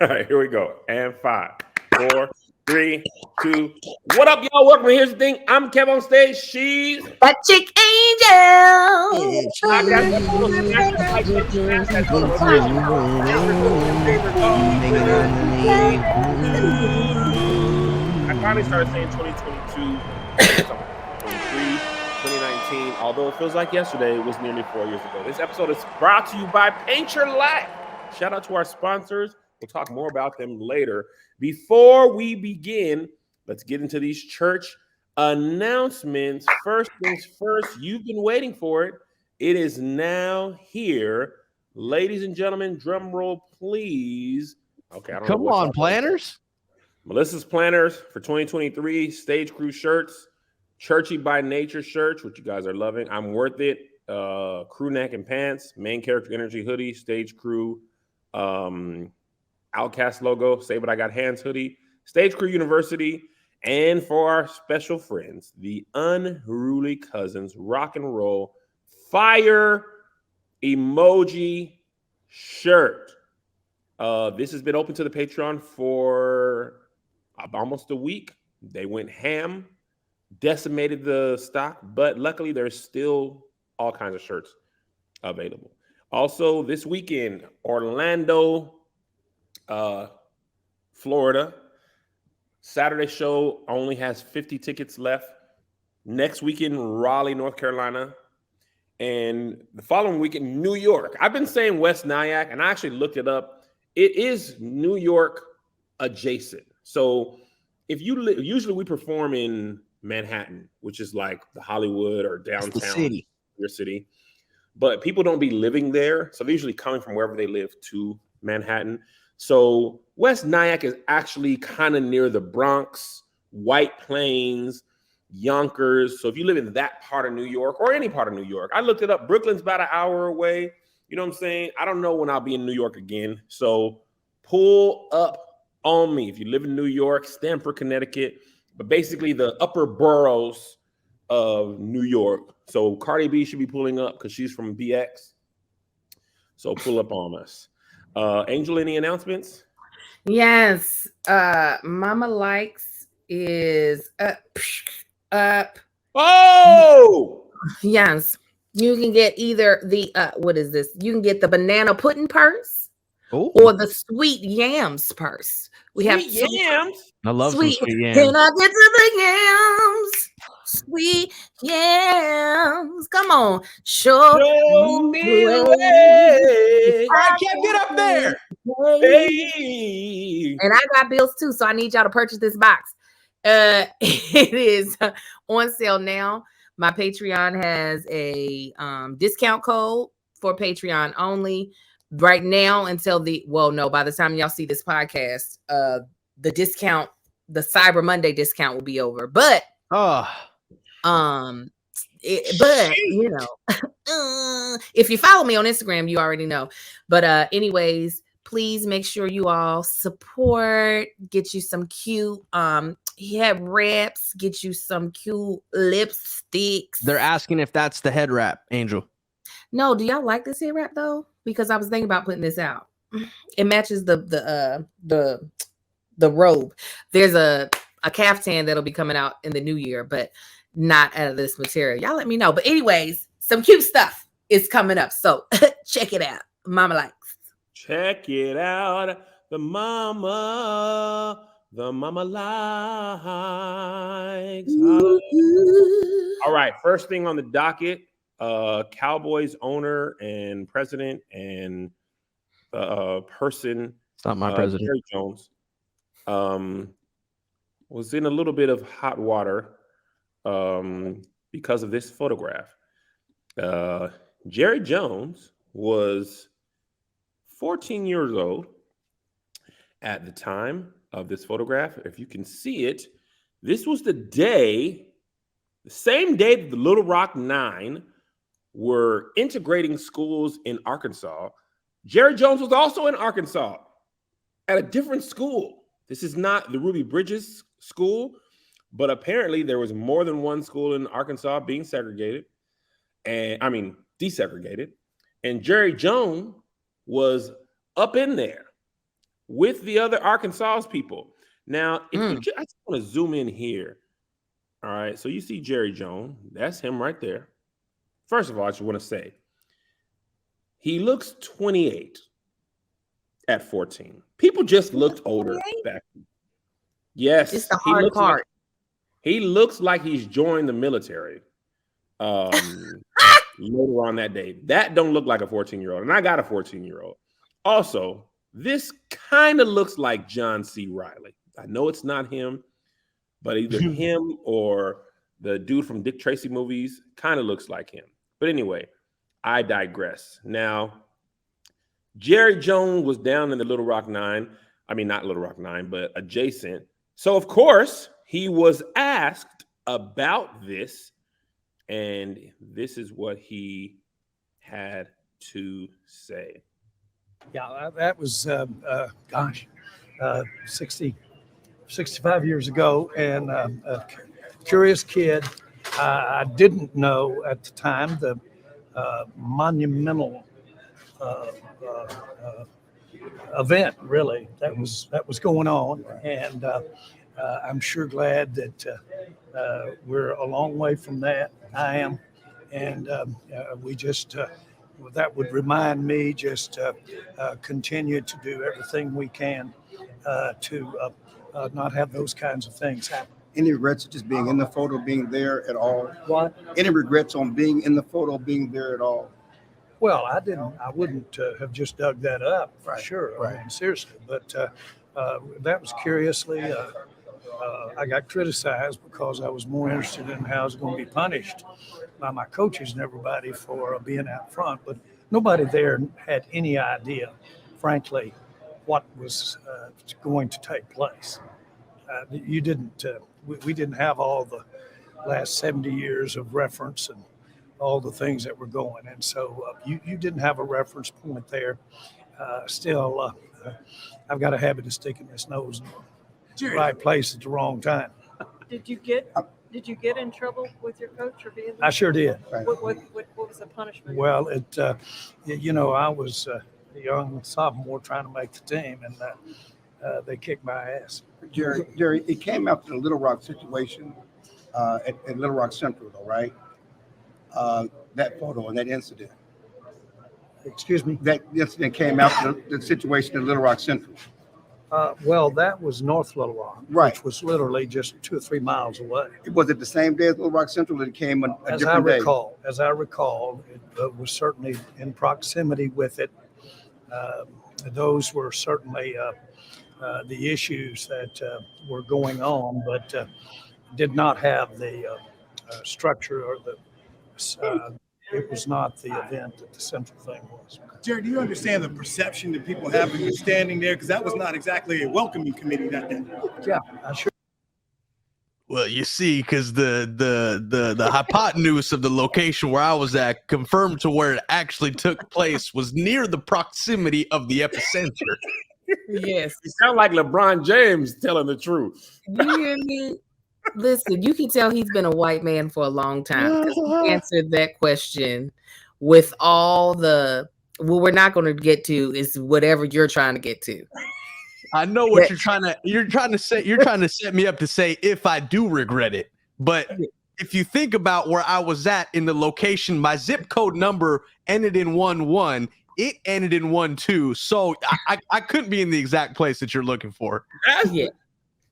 All right, here we go. And 5, 4, 3, 2. What up, y'all? Welcome. Here's the thing. I'm Kev on stage. She's That chick angel. I got that little smash that like that smash that little rotation. Your favorite song. I finally started saying 2022. It's 2023, 2019. Although it feels like yesterday, it was nearly 4 years ago. This episode is brought to you by Paint Your Life. Shout out to our sponsors. We'll talk more about them later. Before we begin, let's get into these church announcements. First things first, you've been waiting for it. It is now here. Ladies and gentlemen, drum roll, please. Okay, I don't know. Come on, planners. Melissa's planners for 2023, Stage Crew shirts, Churchy by Nature shirts, which you guys are loving. I'm Worth It, crew neck and pants, main character energy hoodie, Stage Crew, Outcast logo, Say What I Got Hands hoodie, Stage Crew University, and for our special friends, the Unruly Cousins Rock and Roll Fire Emoji shirt. This has been open to the Patreon for almost a week. They went ham, decimated the stock, but luckily there's still all kinds of shirts available. Also, this weekend, Orlando, Florida. Saturday show only has 50 tickets left. Next weekend, Raleigh, North Carolina. And the following weekend, New York. I've been saying West Nyack, and I actually looked it up. It is New York adjacent. So if you usually we perform in Manhattan, which is like the Hollywood or downtown your city. But people don't be living there. So they're usually coming from wherever they live to Manhattan. So West Nyack is actually kind of near the Bronx, White Plains, Yonkers. So if you live in that part of New York or any part of New York, I looked it up. Brooklyn's about an hour away. You know what I'm saying? I don't know when I'll be in New York again. So pull up on me if you live in New York, Stamford, Connecticut, but basically the upper boroughs of New York. So Cardi B should be pulling up because she's from BX. So pull up on us. Angel, any announcements? Yes. Mama Likes is up. Oh! Yes. You can get either the what is this? You can get the banana pudding purse or the sweet yams purse. We have sweet yams. I love sweet some sweet yams. Can I get to the yams? Sweet yams. Come on. Show me the way. I can't get up there. Hey. And I got bills too, so I need y'all to purchase this box. It is on sale now. My Patreon has a discount code for Patreon only right now until by the time y'all see this podcast, the discount, the Cyber Monday discount will be over. But you know, if you follow me on Instagram, you already know. But anyways, please make sure you all support, get you some cute head wraps, get you some cute lipsticks. They're asking if that's the head wrap, Angel. No, do y'all like this head wrap though? Because I was thinking about putting this out. It matches the robe. There's a caftan that'll be coming out in the new year, but not out of this material. Y'all let me know. But anyways, some cute stuff is coming up. So check it out. Mama Likes. Check it out. The mama likes. All right. First thing on the docket, Cowboys owner and president and person. It's not my president. Jerry Jones was in a little bit of hot water because of this photograph. Jerry Jones was 14 years old at the time of this photograph. If you can see it, this was the same day that the Little Rock Nine were integrating schools in Arkansas. Jerry Jones was also in Arkansas at a different school. This is not the Ruby Bridges school, but apparently there was more than one school in Arkansas being desegregated. And Jerry Jones was up in there with the other Arkansas people. Now, if you I just want to zoom in here. All right, so you see Jerry Jones. That's him right there. First of all, I just want to say he looks 28 at 14. People just looked older back then. Yes, It's the hard part. He looks like he's joined the military later on that day. That don't look like a 14-year-old, and I got a 14-year-old. Also, this kind of looks like John C. Reilly. I know it's not him, but either him or the dude from Dick Tracy movies kind of looks like him. But anyway, I digress. Now, Jerry Jones was down in the Little Rock 9. I mean, not Little Rock 9, but adjacent. So, of course, he was asked about this, and this is what he had to say. Yeah, that was, 65 years ago, and a curious kid. I didn't know at the time the monumental event, really, that was going on, and I'm sure glad that we're a long way from that. I am, and we just that would remind me just continue to do everything we can to not have those kinds of things happen. Any regrets of just being in the photo, being there at all? What? Any regrets on being in the photo, being there at all? Well, I wouldn't have just dug that up for sure. Right. I mean, seriously, but that was curiously, I got criticized because I was more interested in how I was going to be punished by my coaches and everybody for being out front. But nobody there had any idea, frankly, what was going to take place. You didn't. We didn't have all the last 70 years of reference and all the things that were going, and so you didn't have a reference point there. Still, I've got a habit of sticking this nose in the right place at the wrong time. Did you get in trouble with your coach or being? I sure did. What was the punishment? Well, I was a young sophomore trying to make the team, and they kicked my ass. Jerry, it came after the Little Rock situation at Little Rock Central, though, right? That photo and that incident. Excuse me? That incident came after the situation at Little Rock Central. Well, that was North Little Rock, Right. which was literally just 2 or 3 miles away. Was it the same day as Little Rock Central, or it came a As different day? As I recall, it was certainly in proximity with it. Those were certainly the issues that were going on, but did not have the structure or the. It was not the event that the central thing was. Jerry, do you understand the perception that people have of you standing there? Because that was not exactly a welcoming committee that day. Yeah, I sure. Well, you see, because the hypotenuse of the location where I was at confirmed to where it actually took place was near the proximity of the epicenter. Yes. You sound like LeBron James telling the truth. You hear me? Listen, you can tell he's been a white man for a long time because he answered that question with all the what we're not going to get to is whatever you're trying to get to. I know what you're trying to say. You're trying to set me up to say if I do regret it. But if you think about where I was at in the location, my zip code number ended in 11. It ended in 12. So I couldn't be in the exact place that you're looking for. Yeah.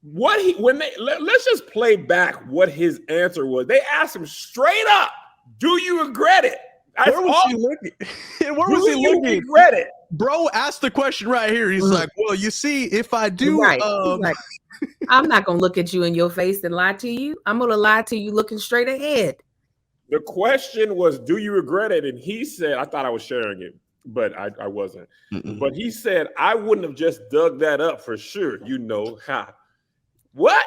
Let's just play back what his answer was. They asked him straight up, "Do you regret it?" Where was he looking? Where was he looking? Regret it, bro? Ask the question right here. He's like, "Well, you see, if I do, right. Like, I'm not gonna look at you in your face and lie to you. I'm gonna lie to you looking straight ahead." The question was, "Do you regret it?" And he said, "I thought I was sharing it, but I wasn't." But he said, "I wouldn't have just dug that up for sure." You know how. What?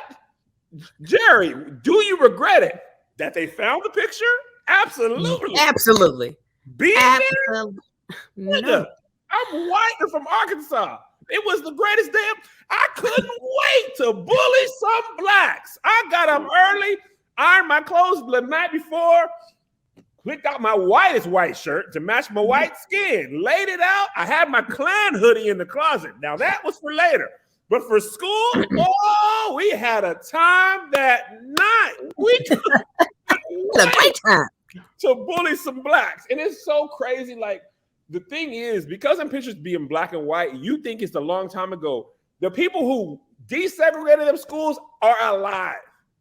Jerry, do you regret it that they found the picture? Absolutely. Absolutely. Being Absolutely. there? No. I'm white and from Arkansas. It was the greatest day. I couldn't wait to bully some blacks. I got up early, ironed my clothes the night before, picked out my whitest white shirt to match my white skin, laid it out. I had my Klan hoodie in the closet. Now that was for later. But for school, oh, we had a time that night. We Had a great time. to bully some blacks. And it's so crazy. Like, the thing is, because them pictures being black and white, you think it's a long time ago. The people who desegregated them schools are alive.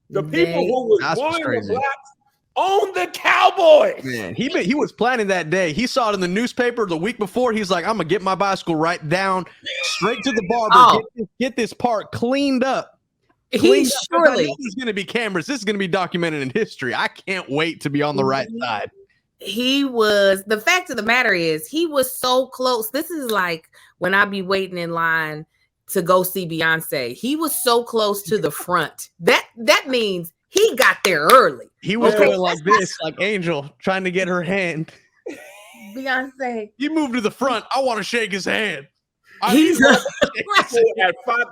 The people who was That's what's bullying the crazy. blacks own the Cowboys. Man, he was planning that day. He saw it in the newspaper the week before. He's like, I'm gonna get my bicycle right down, straight to the barber, get this part cleaned up. He I know surely there's gonna be cameras. This is gonna be documented in history. I can't wait to be on the right side. he was. The fact of the matter is, he was so close. This is like when I be waiting in line to go see Beyonce. He was so close to the front. That means he got there early. He was Okay. going like this, like Angel trying to get her hand. Beyonce. He moved to the front. I want to shake his hand. He's At 5,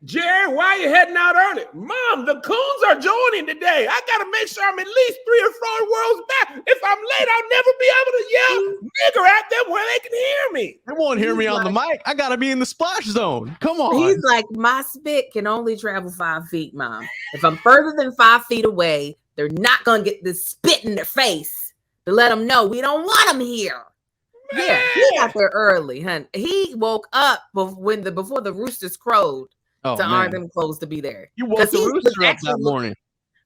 Jared, why are you heading out early? Mom, the Coons are joining today. I gotta make sure I'm at least 3 or 4 worlds back. If I'm late, I'll never be able to yell nigger at them where they can hear me. They won't hear me on the mic. I gotta be in the splash zone. Come on. He's like, my spit can only travel 5 feet, Mom. If I'm further than 5 feet away, they're not gonna get this spit in their face to let them know we don't want them here. Yeah, he got there early, hun. He woke up before the roosters crowed Oh, to man. iron them clothes to be there. You woke 'Cause the he rooster was up actually that morning.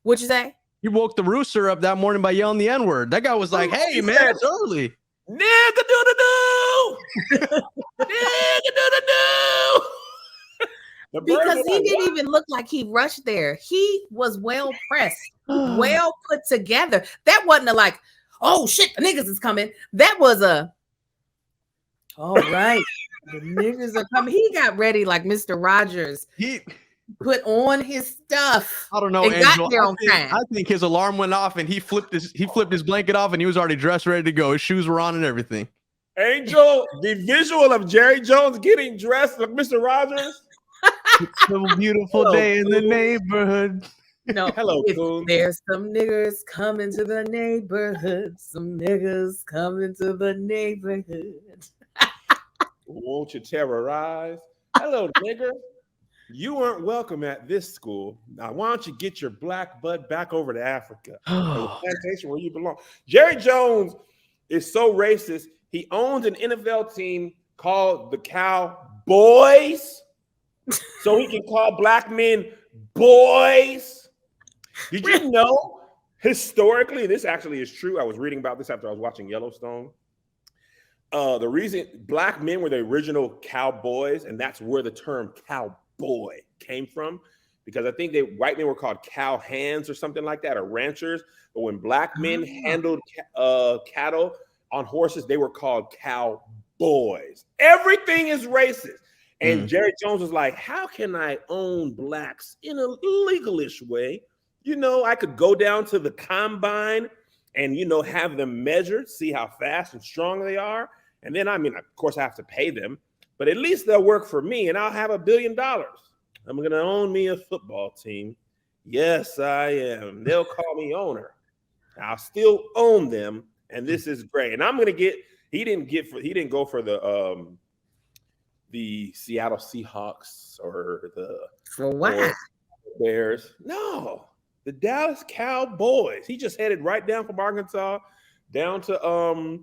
What'd you say? You woke the rooster up that morning by yelling the N-word. That guy was like, hey, He man, said- it's early. Nigga do the do. Nigga do the do. The bird Because was he like, didn't "What?" even look like he rushed there. He was well pressed, well put together. That wasn't a like, oh shit, the niggas is coming. That was a all right. The niggas are coming. He got ready like Mr. Rogers. He, Put on his stuff. I don't know, And got Angel. there on time. I think his alarm went off and he flipped his blanket off and he was already dressed, ready to go. His shoes were on and everything. Angel, the visual of Jerry Jones getting dressed like Mr. Rogers. It's a beautiful Hello, day in the Coon. neighborhood. No, Hello, if Coon. there's some niggers coming to the neighborhood. Some niggers coming to the neighborhood. Won't you terrorize? Hello, nigger. You weren't welcome at this school. Now, why don't you get your black butt back over to Africa, the plantation where you belong? Jerry Jones is so racist. He owns an NFL team called the Cowboys, so he can call black men boys. Did you know, historically, this actually is true. I was reading about this after I was watching Yellowstone. The reason black men were the original cowboys, and that's where the term cowboy came from, because I think white men were called cow hands or something like that, or ranchers. But when black men handled cattle on horses, they were called cowboys. Everything is racist. And Jerry Jones was like, how can I own blacks in a legalish way? You know, I could go down to the combine and, you know, have them measured, see how fast and strong they are. And then, I mean, of course, I have to pay them, but at least they'll work for me and I'll have $1 billion. I'm going to own me a football team. Yes, I am. They'll call me owner. I'll still own them. And this is great. And I'm going to get, he didn't go for the Seattle Seahawks or the For what? Bears. No, the Dallas Cowboys. He just headed right down from Arkansas down to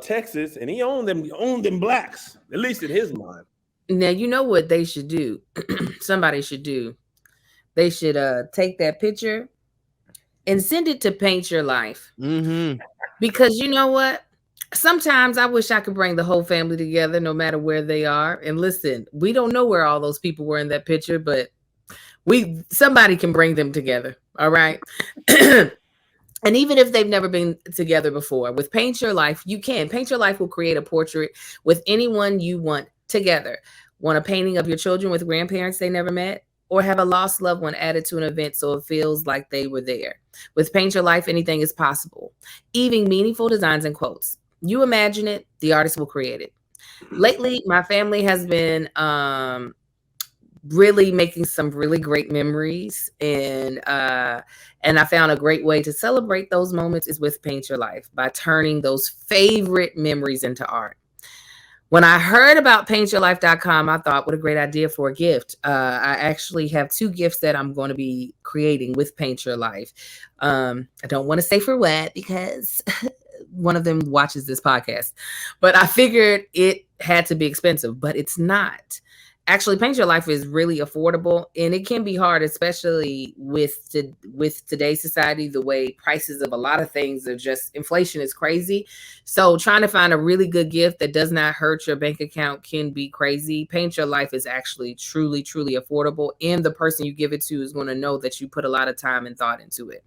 Texas, and he owned them blacks, at least in his mind. Now, you know what they should do? Somebody should do. They should take that picture and send it to Paint Your Life. Mm-hmm. Because you know what? Sometimes I wish I could bring the whole family together, no matter where they are. And listen, we don't know where all those people were in that picture, but somebody can bring them together. All right. And even if they've never been together before, with Paint Your Life, you can. Paint Your Life will create a portrait with anyone you want together. Want a painting of your children with grandparents they never met? Or have a lost loved one added to an event so it feels like they were there. With Paint Your Life, anything is possible. Even meaningful designs and quotes. You imagine it, the artist will create it. Lately, my family has been really making some really great memories. And I found a great way to celebrate those moments is with Paint Your Life, by turning those favorite memories into art. When I heard about paintyourlife.com, I thought, what a great idea for a gift. I actually have 2 gifts that I'm going to be creating with Paint Your Life. I don't want to say for what, because one of them watches this podcast, but I figured it had to be expensive, but it's not. Actually, Paint Your Life is really affordable, and it can be hard, especially with today's society. The way prices of a lot of things are just, inflation is crazy. So trying to find a really good gift that does not hurt your bank account can be crazy. Paint Your Life is actually truly, truly affordable, and the person you give it to is going to know that you put a lot of time and thought into it.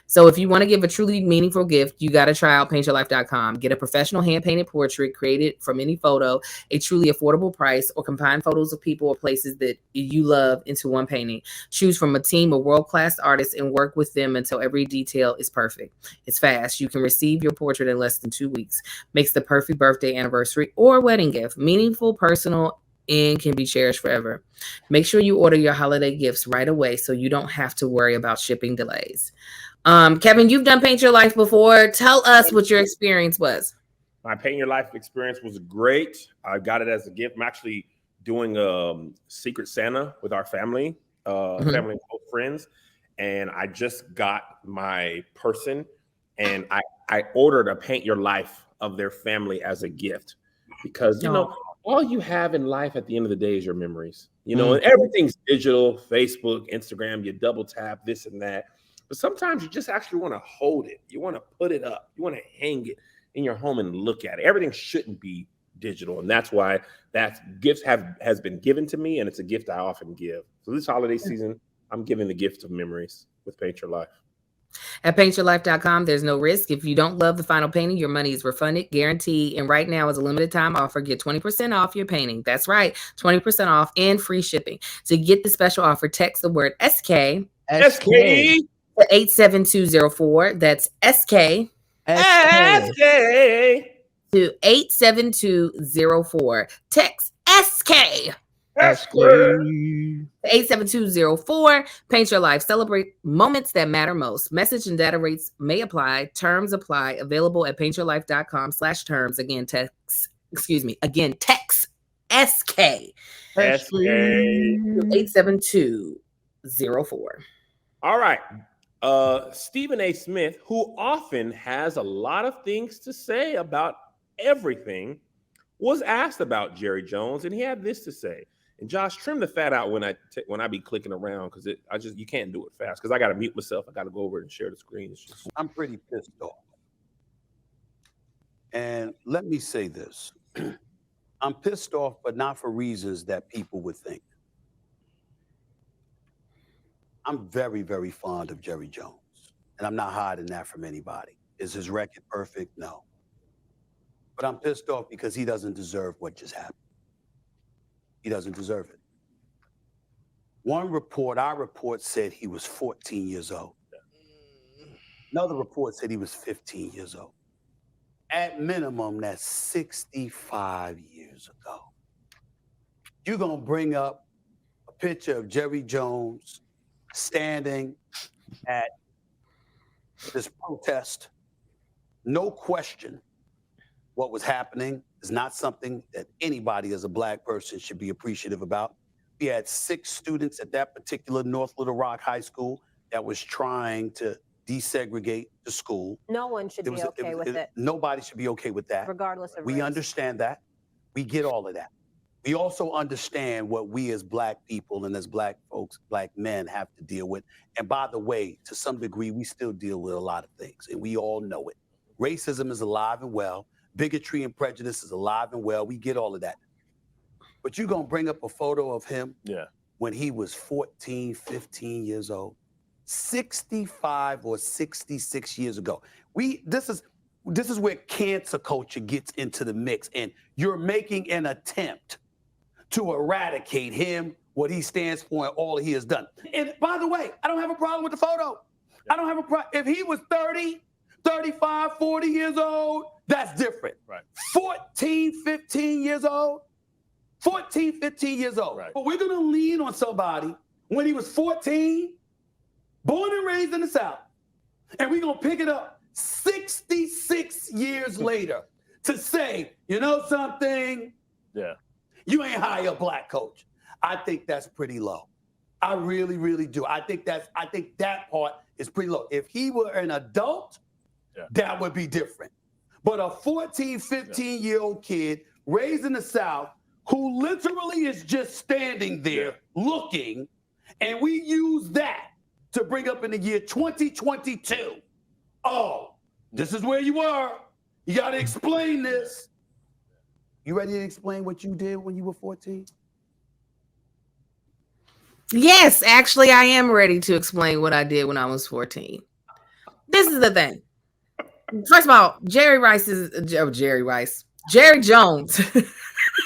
So if you want to give a truly meaningful gift, you got to try out paintyourlife.com. Get a professional hand-painted portrait created from any photo, a truly affordable price, or combine photos of people or places that you love into one painting. Choose from a team of world-class artists and work with them until every detail is perfect. It's fast. You can receive your portrait in less than 2 weeks. Makes the perfect birthday, anniversary, or wedding gift. Meaningful, personal, and can be cherished forever. Make sure you order your holiday gifts right away so you don't have to worry about shipping delays. Kevin, you've done Paint Your Life before. Tell us what your experience was. My Paint Your Life experience was great. I got it as a gift. I'm actually doing Secret Santa with our family, family and close friends. And I just got my person, and I ordered a Paint Your Life of their family as a gift, because, you know, all you have in life at the end of the day is your memories, you know, and everything's digital, Facebook, Instagram, you double tap this and that. But sometimes you just actually want to hold it. You want to put it up. You want to hang it in your home and look at it. Everything shouldn't be digital. And that's why that gift has been given to me, and it's a gift I often give. So this holiday season, I'm giving the gift of memories with Paint Your Life. At paintyourlife.com, there's no risk. If you don't love the final painting, your money is refunded, guaranteed. And right now is a limited time offer. Get 20% off your painting. That's right, 20% off and free shipping. To get the special offer, text the word SK. SK. 87204. That's SK. SK. To 87204. Text SK. SK. 87204. Paint Your Life. Celebrate moments that matter most. Message and data rates may apply. Terms apply. Available at paintyourlife.com/terms. Again, text SK. 87204. All right. Stephen A. Smith, who often has a lot of things to say about everything, was asked about Jerry Jones, and he had this to say. And Josh, trim the fat out when I be clicking around, because you can't do it fast, because I got to mute myself. I got to go over and share the screen. I'm pretty pissed off. And let me say this. I'm pissed off, but not for reasons that people would think. I'm very, very fond of Jerry Jones, and I'm not hiding that from anybody. Is his record perfect? No. But I'm pissed off because he doesn't deserve what just happened. He doesn't deserve it. Our report said he was 14 years old. Another report said he was 15 years old. At minimum, that's 65 years ago. You're going to bring up a picture of Jerry Jones standing at this protest. No question, what was happening is not something that anybody as a Black person should be appreciative about. We had 6 students at that particular North Little Rock High School that was trying to desegregate the school. No one should be okay with it. Nobody should be okay with that. Regardless of We race. understand that. We get all of that. We also understand what we as Black people and as Black folks, Black men have to deal with. And by the way, to some degree, we still deal with a lot of things, and we all know it. Racism is alive and well. Bigotry and prejudice is alive and well. We get all of that. But you're going to bring up a photo of him when he was 14, 15 years old, 65 or 66 years ago. This is where cancer culture gets into the mix, and you're making an attempt to eradicate him, what he stands for, and all he has done. And by the way, I don't have a problem with the photo. I don't have a problem. If he was 30, 35, 40 years old, that's different. Right. 14, 15 years old, 14, 15 years old. Right. But we're going to lean on somebody when he was 14, born and raised in the South, and we're going to pick it up 66 years later to say, you know something? Yeah. You ain't hire a black coach. I think that's pretty low. I really, really do. I think that part is pretty low. If he were an adult, that would be different. But a 14, 15-year-old kid raised in the South who literally is just standing there looking, and we use that to bring up in the year 2022. Oh, this is where you were. You got to explain this. You ready to explain what you did when you were 14? Yes, actually, I am ready to explain what I did when I was 14. This is the thing. First of all, Jerry Jones.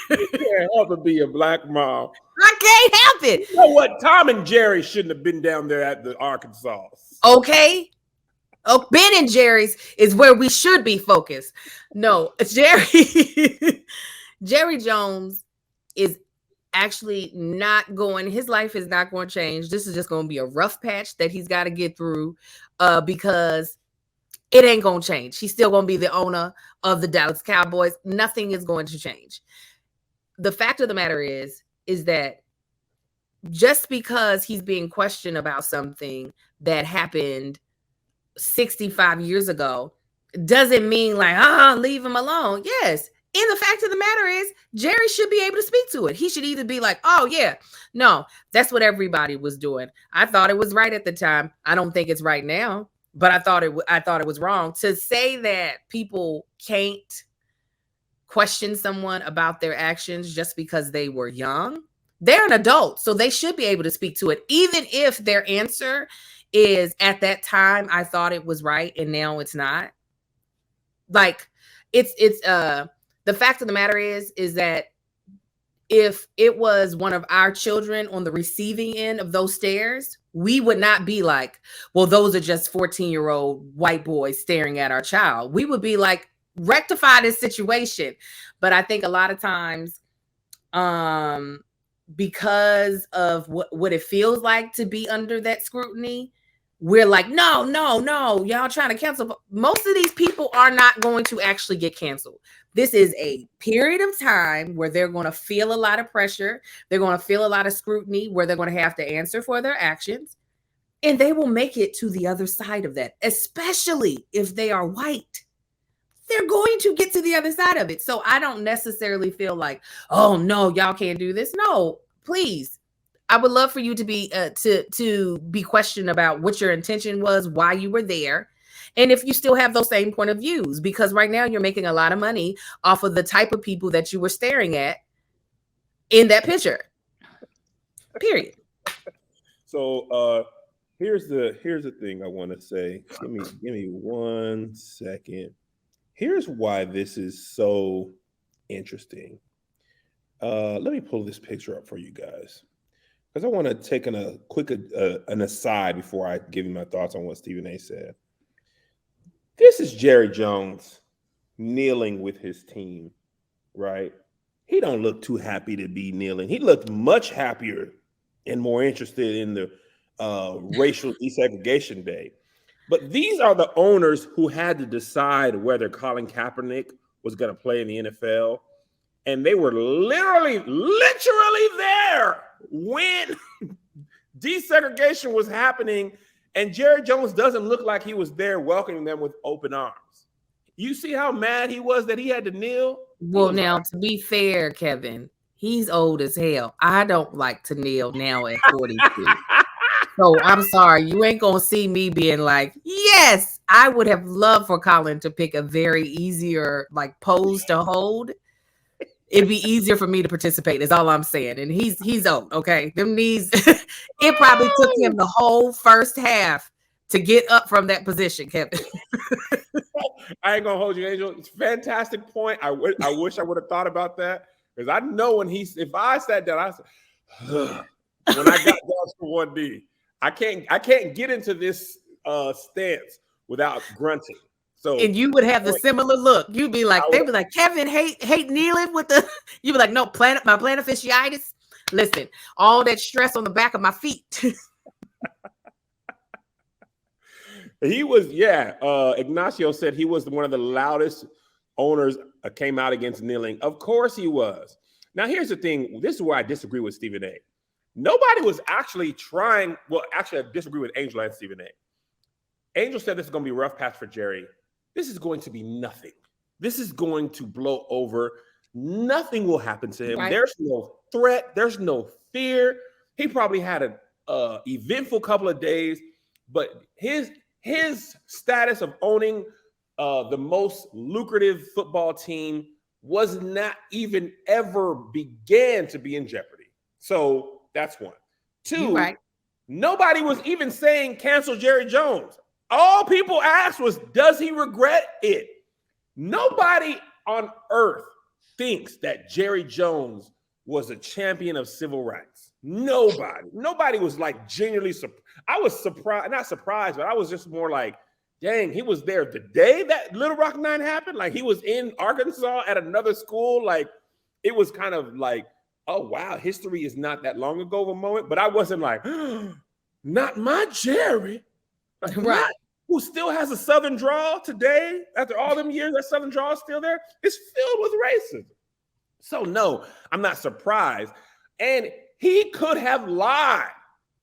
You can't help but be a black mom. I can't help it. You know what? Tom and Jerry shouldn't have been down there at the Arkansas. Okay. Oh, Ben and Jerry's is where we should be focused. No, Jerry Jones is actually not going, his life is not going to change. This is just going to be a rough patch that he's got to get through because it ain't going to change. He's still going to be the owner of the Dallas Cowboys. Nothing is going to change. The fact of the matter is that just because he's being questioned about something that happened 65 years ago doesn't mean like, leave him alone. Yes. And the fact of the matter is, Jerry should be able to speak to it. He should either be like, oh, yeah, no, that's what everybody was doing. I thought it was right at the time. I don't think it's right now, but I thought it was wrong. To say that people can't question someone about their actions just because they were young, they're an adult, so they should be able to speak to it, even if their answer is at that time, I thought it was right and now it's not. Like, it's the fact of the matter is that if it was one of our children on the receiving end of those stares, we would not be like, well, those are just 14-year-old white boys staring at our child. We would be like, rectify this situation. But I think a lot of times, because of what it feels like to be under that scrutiny, we're like, no, y'all trying to cancel. Most of these people are not going to actually get canceled. This is a period of time where they're going to feel a lot of pressure. They're going to feel a lot of scrutiny where they're going to have to answer for their actions. And they will make it to the other side of that, especially if they are white. They're going to get to the other side of it. So I don't necessarily feel like, oh, no, y'all can't do this. No, please. I would love for you to be to be questioned about what your intention was, why you were there, and if you still have those same point of views, because right now you're making a lot of money off of the type of people that you were staring at in that picture. Period. So here's the thing I want to say. Give me 1 second. Here's why this is so interesting. Let me pull this picture up for you guys, because I want to take a quick an aside before I give you my thoughts on what Stephen A. said. This is Jerry Jones kneeling with his team, right? He don't look too happy to be kneeling. He looked much happier and more interested in the racial desegregation day. But these are the owners who had to decide whether Colin Kaepernick was going to play in the NFL. And they were literally there when desegregation was happening. And Jerry Jones doesn't look like he was there welcoming them with open arms. You see how mad he was that he had to kneel? Well, now, to be fair, Kevin, he's old as hell. I don't like to kneel now at 42. So I'm sorry, you ain't gonna see me being like, yes, I would have loved for Colin to pick a very easier like pose to hold. It'd be easier for me to participate, is all I'm saying. And he's old, okay? Them knees, it probably took him the whole first half to get up from that position, Kevin. I ain't gonna hold you, Angel. It's a fantastic point. I wish I would have thought about that, because I know if I sat down, I said, when I got down for 1D, I can't get into this stance without grunting. So And you would have the similar look. You'd be like, they'd be like, Kevin hate kneeling with the. You'd be like, no, my plantar fasciitis. Listen, all that stress on the back of my feet. He was, Ignacio said he was one of the loudest owners came out against kneeling. Of course he was. Now, here's the thing. This is where I disagree with Stephen A. Nobody was actually trying. Well, actually, I disagree with Angel and Stephen A. Angel said this is going to be a rough patch for Jerry. This is going to be nothing. This is going to blow over. Nothing will happen to him. Right. There's no threat. There's no fear. He probably had an eventful couple of days, but his status of owning the most lucrative football team was not even ever began to be in jeopardy. So that's one. Two, right. Nobody was even saying cancel Jerry Jones. All people asked was, does he regret it? Nobody on earth thinks that Jerry Jones was a champion of civil rights. Nobody was like genuinely surprised. I was surprised, not surprised, but I was just more like, dang, he was there the day that Little Rock 9 happened. Like he was in Arkansas at another school. Like it was kind of like, oh, wow, history is not that long ago of a moment. But I wasn't like, not my Jerry. Like, right. Who still has a Southern drawl today, after all them years, that Southern drawl is still there. It's filled with racism. So no, I'm not surprised. And he could have lied.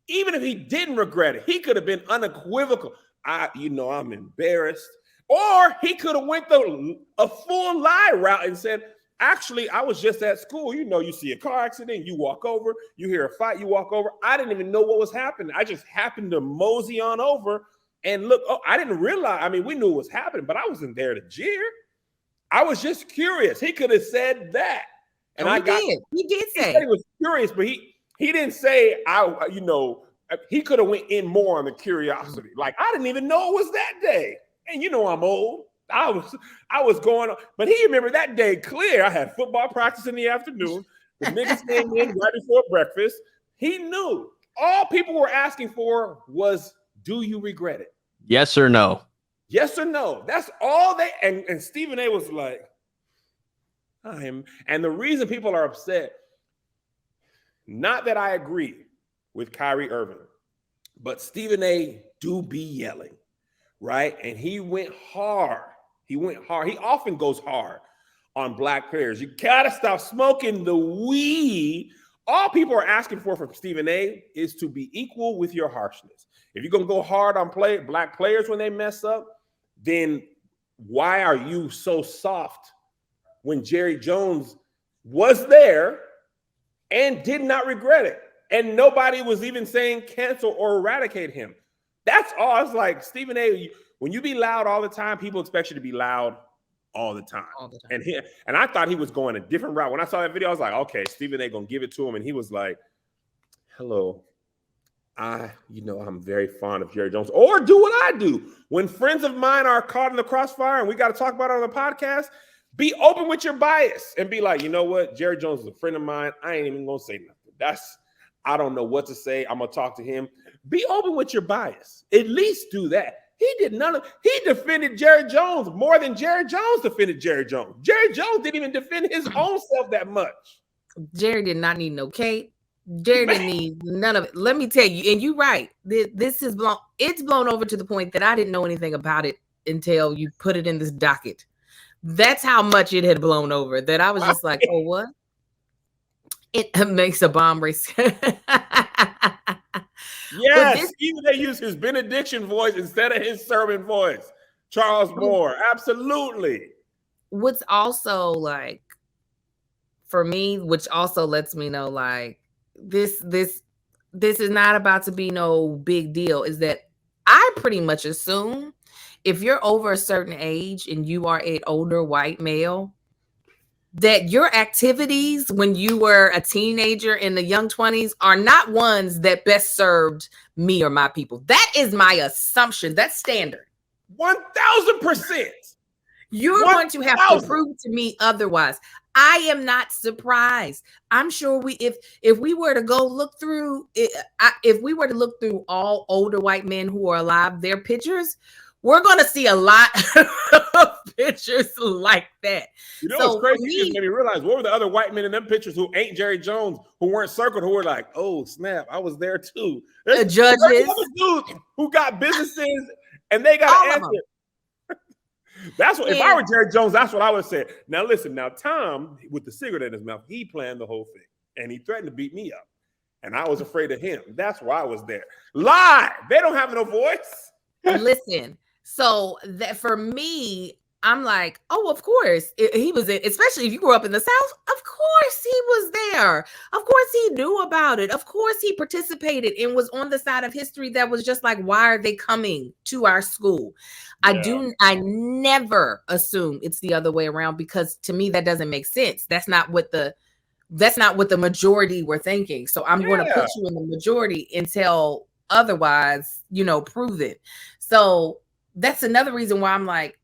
Even if he didn't regret it, he could have been unequivocal. I'm embarrassed. Or he could have went a full lie route and said, actually, I was just at school. You see a car accident, you walk over, you hear a fight, you walk over. I didn't even know what was happening. I just happened to mosey on over and look. Oh, I didn't realize. I mean, we knew what was happening, but I wasn't there to jeer. I was just curious. He could have said that. And he did say he was curious, but he didn't say, he could have went in more on the curiosity. Like, I didn't even know it was that day. And I'm old. I was going on, but he remembered that day clear. I had football practice in the afternoon. The niggas came in right before breakfast. He knew. All people were asking for was, do you regret it? Yes or no? Yes or no. That's all they, and Stephen A was like, and the reason people are upset, not that I agree with Kyrie Irving, but Stephen A do be yelling, right? And he went hard. He often goes hard on black players. You gotta stop smoking the weed. All people are asking for from Stephen A is to be equal with your harshness. If you're gonna go hard on black players when they mess up, then why are you so soft when Jerry Jones was there and did not regret it? And nobody was even saying cancel or eradicate him. That's all. I was like, Stephen A, when you be loud all the time, people expect you to be loud all the time. And I thought he was going a different route. When I saw that video, I was like, okay, Stephen A gonna give it to him. And he was like, hello, I'm very fond of Jerry Jones. Or do what I do. When friends of mine are caught in the crossfire and we got to talk about it on the podcast, be open with your bias and be like, you know what? Jerry Jones is a friend of mine. I ain't even gonna say nothing. I don't know what to say. I'm gonna talk to him. Be open with your bias. At least do that. He defended Jerry Jones more than Jerry Jones defended Jerry Jones. Jerry Jones didn't even defend his own self that much. Jerry did not need no cape. Jerry didn't need none of it. Let me tell you, and you're right. This is blown. It's blown over to the point that I didn't know anything about it until you put it in this docket. That's how much it had blown over that I was just like, oh, what? It makes a bomb race. Yes, even they use his benediction voice instead of his sermon voice. Charles Moore, absolutely. What's also like, for me, which also lets me know like this is not about to be no big deal, is that I pretty much assume if you're over a certain age and you are an older white male, that your activities when you were a teenager in the young 20s are not ones that best served me or my people. That is my assumption. That's standard. 1000%. You're going to have to prove to me otherwise. I am not surprised. I'm sure if we were to go look through if we were to look through all older white men who are alive, their pictures, we're going to see a lot of pictures like that. You know So what's crazy? for You just me, made me realize what were the other white men in them pictures who ain't Jerry Jones, who weren't circled, who were like, oh snap, I was there too. There's judges, other dudes who got businesses and they got all to of answer. them. That's what, if I And- were Jerry Jones, that's what I would say. Now listen, now Tom with the cigarette in his mouth, he planned the whole thing and he threatened to beat me up. And I was afraid of him. That's why I was there. Lie. They don't have no voice. Listen, so that for me, I'm like, oh, of course he was in, especially if you grew up in the South. Of course he was there. Of course he knew about it. Of course he participated and was on the side of history that was just like, why are they coming to our school? Yeah. I never assume it's the other way around, because to me that doesn't make sense. That's not what the majority were thinking. So I'm going to put you in the majority until otherwise, prove it. So that's another reason why I'm like,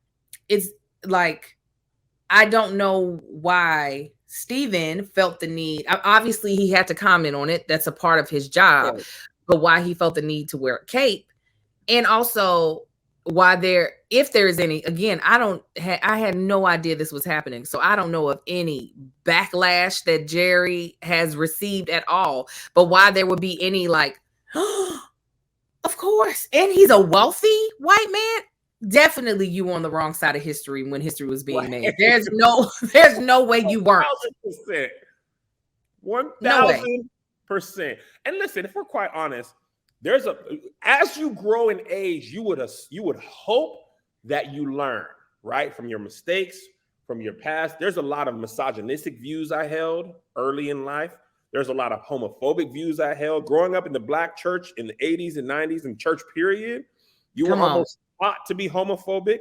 it's like, I don't know why Stephen felt the need. Obviously, he had to comment on it. That's a part of his job. Right. But why he felt the need to wear a cape, and also why if there is any, again, I had no idea this was happening. So I don't know of any backlash that Jerry has received at all, but why there would be any like, of course. And he's a wealthy white man. Definitely you on the wrong side of history when history was being made. There's no way you weren't. 1,000%. And listen, if we're quite honest, as you grow in age, you would hope that you learn, right? From your mistakes, from your past. There's a lot of misogynistic views I held early in life. There's a lot of homophobic views I held growing up in the Black church in the 80s and 90s and church period. You were almost taught to be homophobic.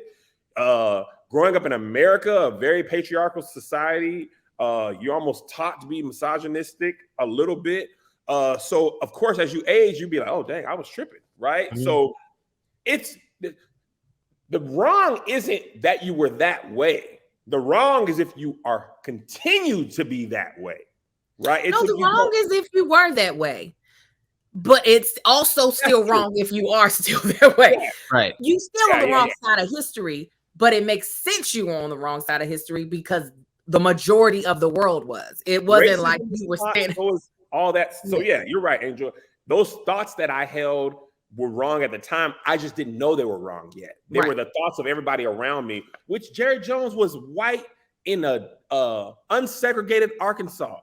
Growing up in America, a very patriarchal society, you're almost taught to be misogynistic a little bit. So of course, as you age, you'd be like, oh, dang, I was tripping, right? Mm-hmm. So it's the wrong isn't that you were that way. The wrong is if you are continued to be that way, right? No, the wrong is if you were that way. But it's also still wrong if you are still that way. Yeah, right. You still on the wrong side of history, but it makes sense you were on the wrong side of history because the majority of the world was. It wasn't like you were standing. All that. So yeah, you're right, Angel. Those thoughts that I held were wrong at the time. I just didn't know they were wrong yet. They were the thoughts of everybody around me, which Jerry Jones was white in a unsegregated Arkansas.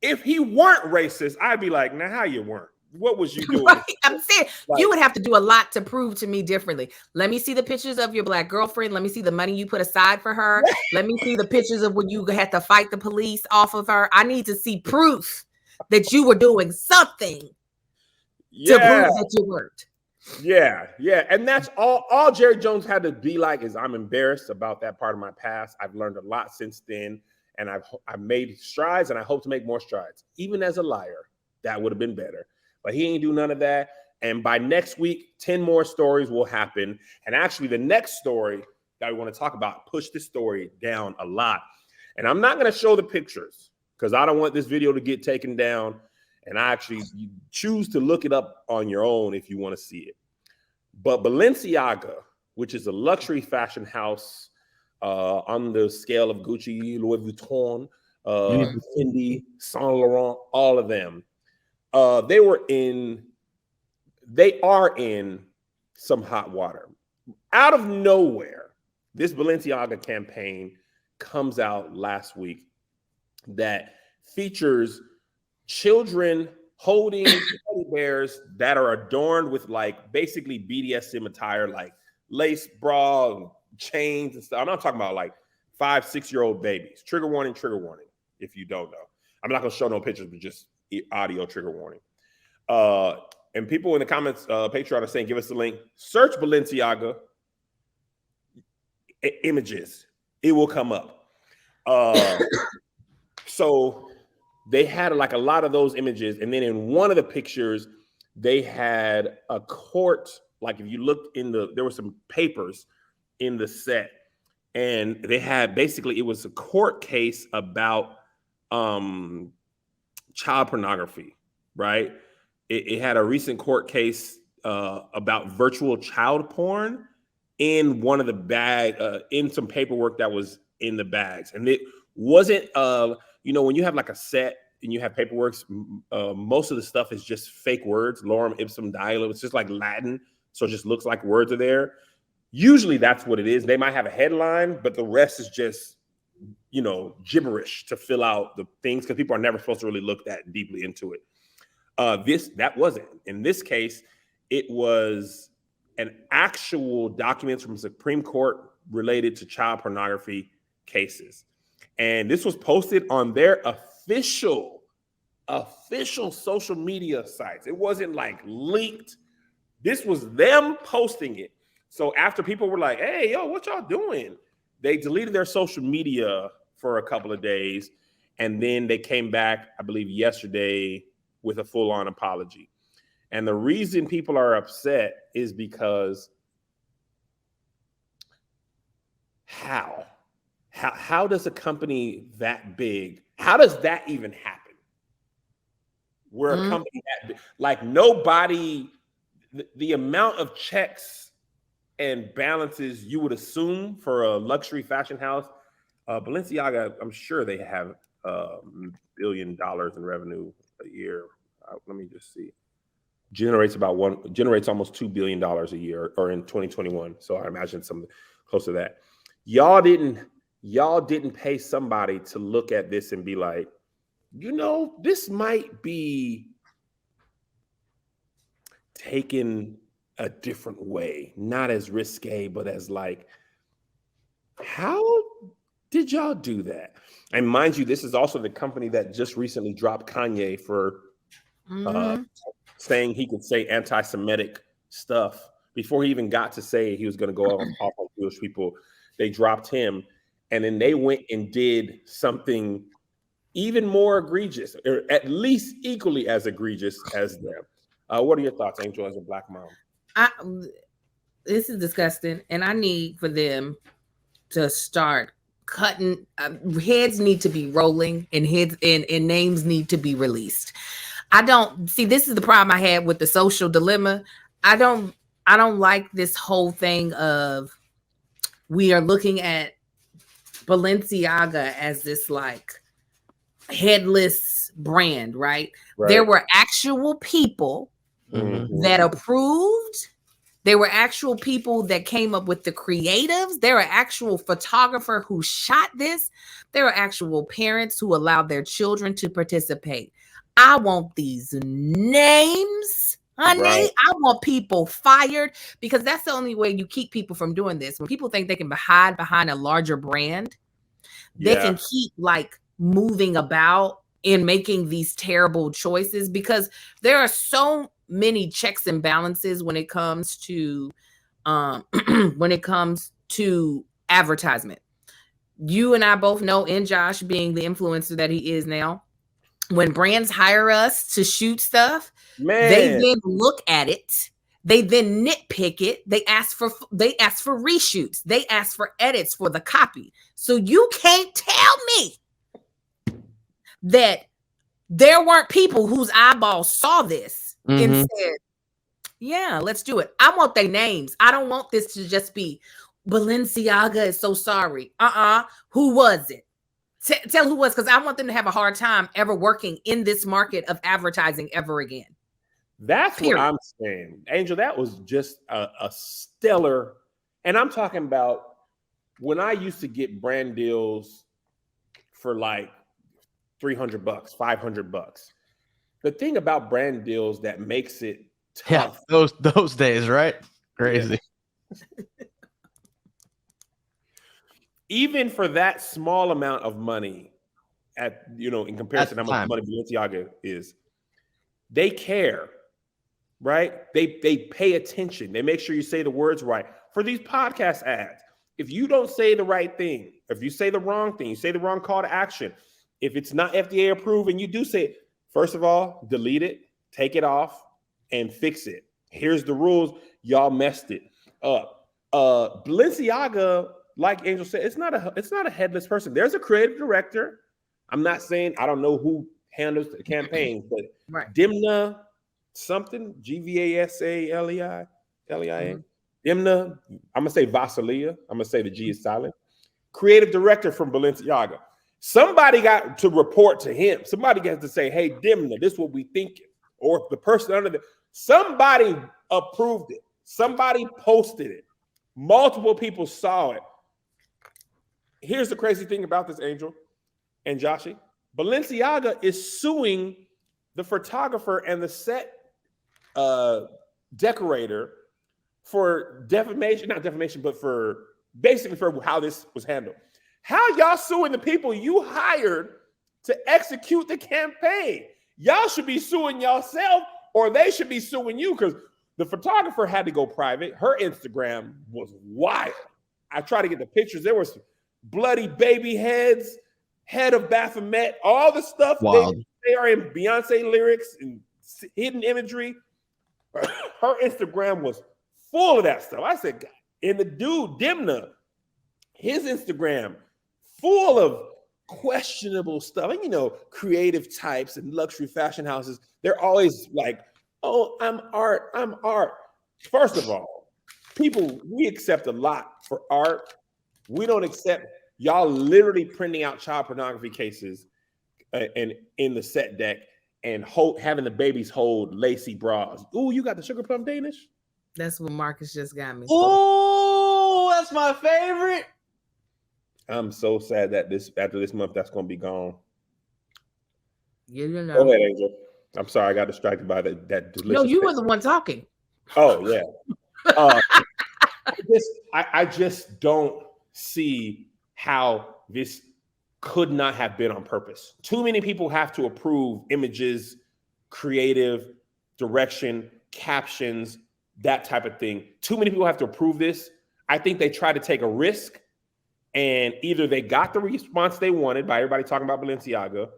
If he weren't racist, I'd be like, now how you weren't? What was you doing? Right. I'm saying you would have to do a lot to prove to me differently. Let me see the pictures of your Black girlfriend. Let me see the money you put aside for her. Let me see the pictures of when you had to fight the police off of her. I need to see proof that you were doing something to prove that you weren't. Yeah. And that's all Jerry Jones had to be like is I'm embarrassed about that part of my past. I've learned a lot since then, and I've made strides, and I hope to make more strides. Even as a liar, that would have been better. But he ain't do none of that. And by next week, 10 more stories will happen. And actually, the next story that we want to talk about pushed this story down a lot. And I'm not going to show the pictures because I don't want this video to get taken down. And you choose to look it up on your own if you want to see it. But Balenciaga, which is a luxury fashion house on the scale of Gucci, Louis Vuitton, Fendi, Saint Laurent, all of them. They are in some hot water. Out of nowhere, this Balenciaga campaign comes out last week that features children holding teddy bears that are adorned with like basically BDSM attire, like lace bra and chains and stuff. I'm not talking about like 5-6-year-old babies. Trigger warning, if you don't know. I'm not going to show no pictures, but just audio trigger warning. And people in the comments, Patreon are saying, give us the link. Search Balenciaga images. It will come up. So they had like a lot of those images. And then in one of the pictures, they had a court. Like if you looked there were some papers in the set. And they had basically, it was a court case about child pornography, right? It had a recent court case about virtual child porn in one of the in some paperwork that was in the bags. And it wasn't, when you have like a set and you have paperwork, most of the stuff is just fake words, lorem ipsum dialum. It's just like Latin. So it just looks like words are there. Usually that's what it is. They might have a headline, but the rest is just, gibberish to fill out the things because people are never supposed to really look that deeply into it. That wasn't. In this case, it was an actual documents from the Supreme Court related to child pornography cases. And this was posted on their official social media sites. It wasn't like leaked. This was them posting it. So after people were like, hey, yo, what y'all doing? They deleted their social media for a couple of days. And then they came back, I believe, yesterday with a full-on apology. And the reason people are upset is because how does a company that big, how does that even happen? We're a company that big, like nobody, the amount of checks and balances you would assume for a luxury fashion house, Balenciaga, I'm sure they have $1 billion in revenue a year. Let me just see. Generates almost $2 billion a year, or in 2021. So I imagine something close to that. Y'all didn't pay somebody to look at this and be like, this might be taken a different way, not as risque, but as like, how did y'all do that? And mind you, this is also the company that just recently dropped Kanye for saying he could say anti-Semitic stuff before he even got to say he was going to go off on Jewish people. They dropped him, and then they went and did something even more egregious, or at least equally as egregious as them. What are your thoughts, Angel, as a Black mom? This is disgusting, and I need for them to start cutting. Heads need to be rolling, and heads and names need to be released. I don't see. This is the problem I had with the social dilemma. I don't like this whole thing of we are looking at Balenciaga as this like headless brand, right? There were actual people that approved. There were actual people that came up with the creatives. There were actual photographer who shot this. There were actual parents who allowed their children to participate. I want these names, honey. Right. I want people fired, because that's the only way you keep people from doing this. When people think they can hide behind a larger brand, they can keep like moving about and making these terrible choices, because there are so many checks and balances when it comes to advertisement. You and I both know, and Josh being the influencer that he is now, when brands hire us to shoot stuff, they then look at it, they then nitpick it, they ask for reshoots, they ask for edits for the copy. So you can't tell me that there weren't people whose eyeballs saw this and said, yeah, let's do it. I want their names. I don't want this to just be Balenciaga is so sorry. Who was it? Tell who was, because I want them to have a hard time ever working in this market of advertising ever again. That's what I'm saying. Angel, that was just a stellar. And I'm talking about when I used to get brand deals for like $300, $500. The thing about brand deals that makes it tough. Yeah, those days, right? Crazy. Yeah. Even for that small amount of money, in comparison to how much money Balenciaga is, they care, right? They pay attention. They make sure you say the words right. For these podcast ads, if you don't say the right thing, if you say the wrong thing, you say the wrong call to action, if it's not FDA approved and you do say it, first of all, delete it, take it off, and fix it. Here's the rules. Y'all messed it up. Balenciaga, like Angel said, it's not a headless person. There's a creative director. I'm not saying I don't know who handles the campaign, but Dimna something, Gvasalei, Dimna, I'm gonna say Vasilia. I'm gonna say the G is silent. Creative director from Balenciaga. Somebody got to report to him. Somebody got to say, "Hey, Dimna, this is what we thinking." Or the person under the somebody approved it. Somebody posted it. Multiple people saw it. Here's the crazy thing about this, Angel and Joshi. Balenciaga is suing the photographer and the set decorator for defamation, not defamation, but for basically for how this was handled. How y'all suing the people you hired to execute the campaign? Y'all should be suing yourself, or they should be suing you, because the photographer had to go private. Her Instagram was wild. I tried to get the pictures. There was bloody baby heads, head of Baphomet, all the stuff they are in Beyonce lyrics and hidden imagery. Her Instagram was full of that stuff. I said, God. And the dude, Dimna, his Instagram full of questionable stuff. And, you know, creative types and luxury fashion houses, they're always like, oh, I'm art. First of all, people, we accept a lot for art. We don't accept y'all literally printing out child pornography cases and in the set deck and having the babies hold lacy bras. Ooh, you got the sugar plum Danish? That's what Marcus just got me. Oh, that's my favorite. I'm so sad that after this month, that's going to be gone. Yeah, you know. Go ahead, Angel. I'm sorry, I got distracted by that delicious. No, you were the one talking. Oh yeah. I just don't see how this could not have been on purpose. Too many people have to approve images, creative direction, captions, that type of thing. Too many people have to approve this. I think they tried to take a risk, and either they got the response they wanted by everybody talking about Balenciaga,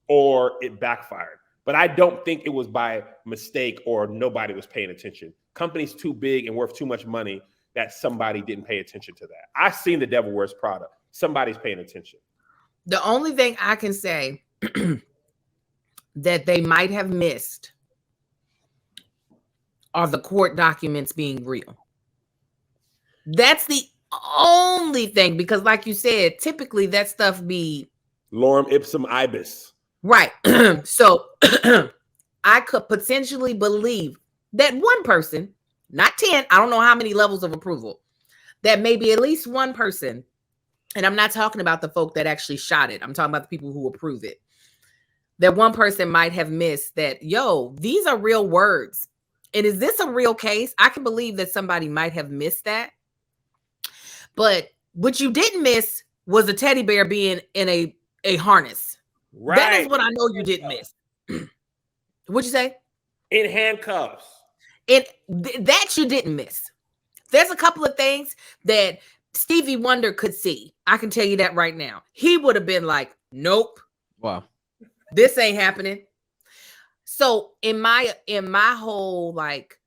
or it backfired. But I don't think it was by mistake or nobody was paying attention. Company's too big and worth too much money that somebody didn't pay attention to that. I've seen The Devil Wears Prada. Somebody's paying attention. The only thing I can say that they might have missed are the court documents being real. That's the only thing, because like you said, typically that stuff be Lorem ipsum ibis. Right. So I could potentially believe that one person, not 10, I don't know how many levels of approval, that maybe at least one person, and I'm not talking about the folk that actually shot it, I'm talking about the people who approve it, that one person might have missed that, yo, these are real words. And is this a real case? I can believe that somebody might have missed that. But what you didn't miss was a teddy bear being in a harness. Right. That is what I know you didn't miss. What'd you say? In handcuffs. That you didn't miss. There's a couple of things that Stevie Wonder could see. I can tell you that right now. He would have been like, nope. Wow. This ain't happening. So in my whole like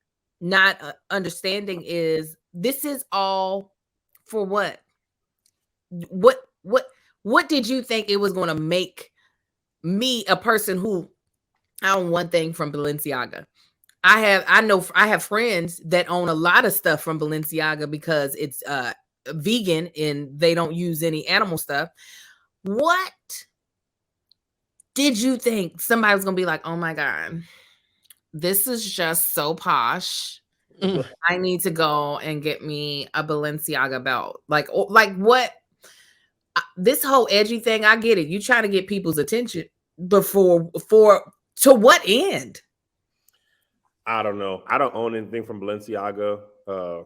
not understanding is this is all for what? What did you think it was going to make me, a person who I own one thing from Balenciaga? I have friends that own a lot of stuff from Balenciaga because it's vegan and they don't use any animal stuff. What did you think somebody was going to be like, oh my God, this is just so posh. I need to go and get me a Balenciaga belt. Like what? This whole edgy thing, I get it. You trying to get people's attention, but to what end? I don't know. I don't own anything from Balenciaga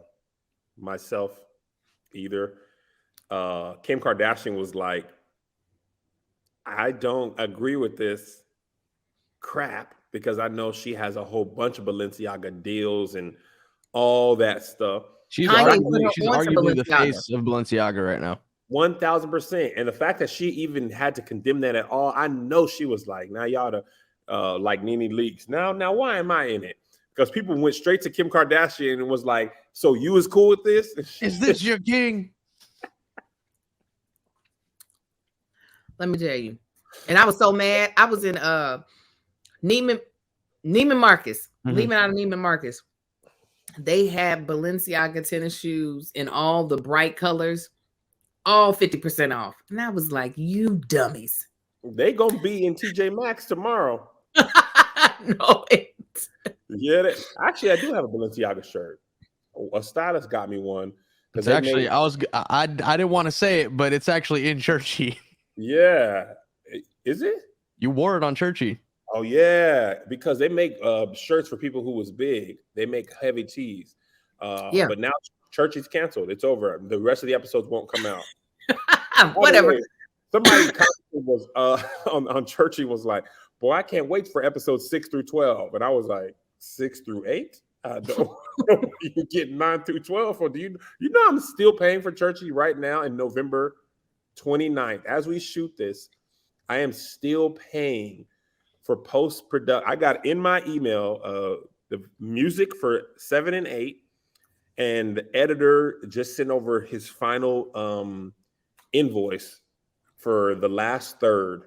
myself either. Kim Kardashian was like, I don't agree with this crap because I know she has a whole bunch of Balenciaga deals and all that stuff. She's arguably the face of Balenciaga right now. 1000%. And the fact that she even had to condemn that at all, I know she was like, now y'all like Nene Leakes. Now why am I in it? Because people went straight to Kim Kardashian and was like, so you was cool with this? Is this your king? Let me tell you. And I was so mad. I was in Neiman Marcus. Leaving out of Neiman Marcus. they had Balenciaga tennis shoes in all the bright colors, all 50% off. And I was like, you dummies. They gonna be in TJ Maxx tomorrow. No, Yeah, actually, I do have a Balenciaga shirt. A stylist got me one. It's actually, I didn't want to say it, but it's actually in Churchy. Yeah, is it? You wore it on Churchy. Oh yeah, because they make shirts for people who was big. They make heavy tees. Yeah. But now Churchy's canceled. It's over. The rest of the episodes won't come out. Whatever. Way, somebody was on Churchy was like, "Boy, I can't wait for episodes 6 through 12." And I was like, 6 through 8? You get 9 through 12, or do you know I'm still paying for Churchy right now in November 29th? As we shoot this, I am still paying for post-production. I got in my email the music for 7 and 8, and the editor just sent over his final invoice for the last third,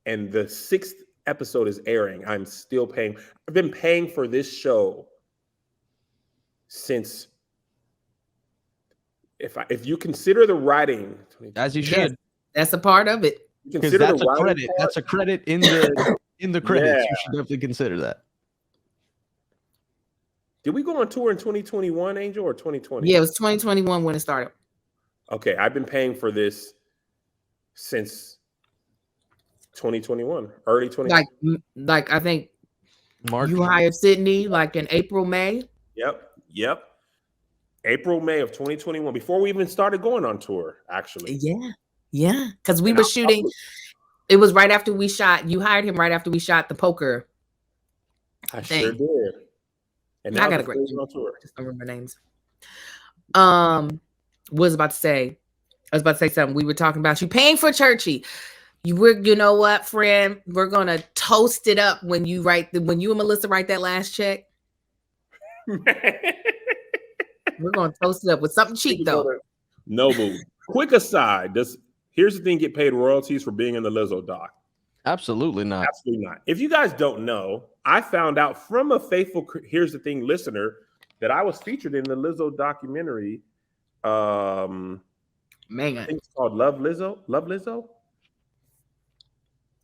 and the 6th episode is airing. I'm still paying. I've been paying for this show since, if you consider the writing, as you should. Yes, that's a part of it. Because that's a credit. That's a credit in the credits. Yeah. You should definitely consider that. Did we go on tour in 2021, Angel, or 2020? Yeah, it was 2021 when it started. Okay, I've been paying for this since 2021, early 2021. Like I think March. You hired Sydney like in April, May. Yep. April, May of 2021, before we even started going on tour, actually. Yeah. Because we were shooting. It was right after we shot. You hired him right after we shot the poker. I sure did. And I got a great name. on tour. Just don't remember names. I was about to say something. We were talking about you paying for Churchy. You know what, friend? We're gonna toast it up when you and Melissa write that last check. We're gonna toast it up with something cheap though. Noble. Quick aside, here's the thing: get paid royalties for being in the Lizzo doc. Absolutely not. Absolutely not. If you guys don't know, I found out from a faithful Here's the Thing listener that I was featured in the Lizzo documentary. I think it's called Love Lizzo. Love Lizzo.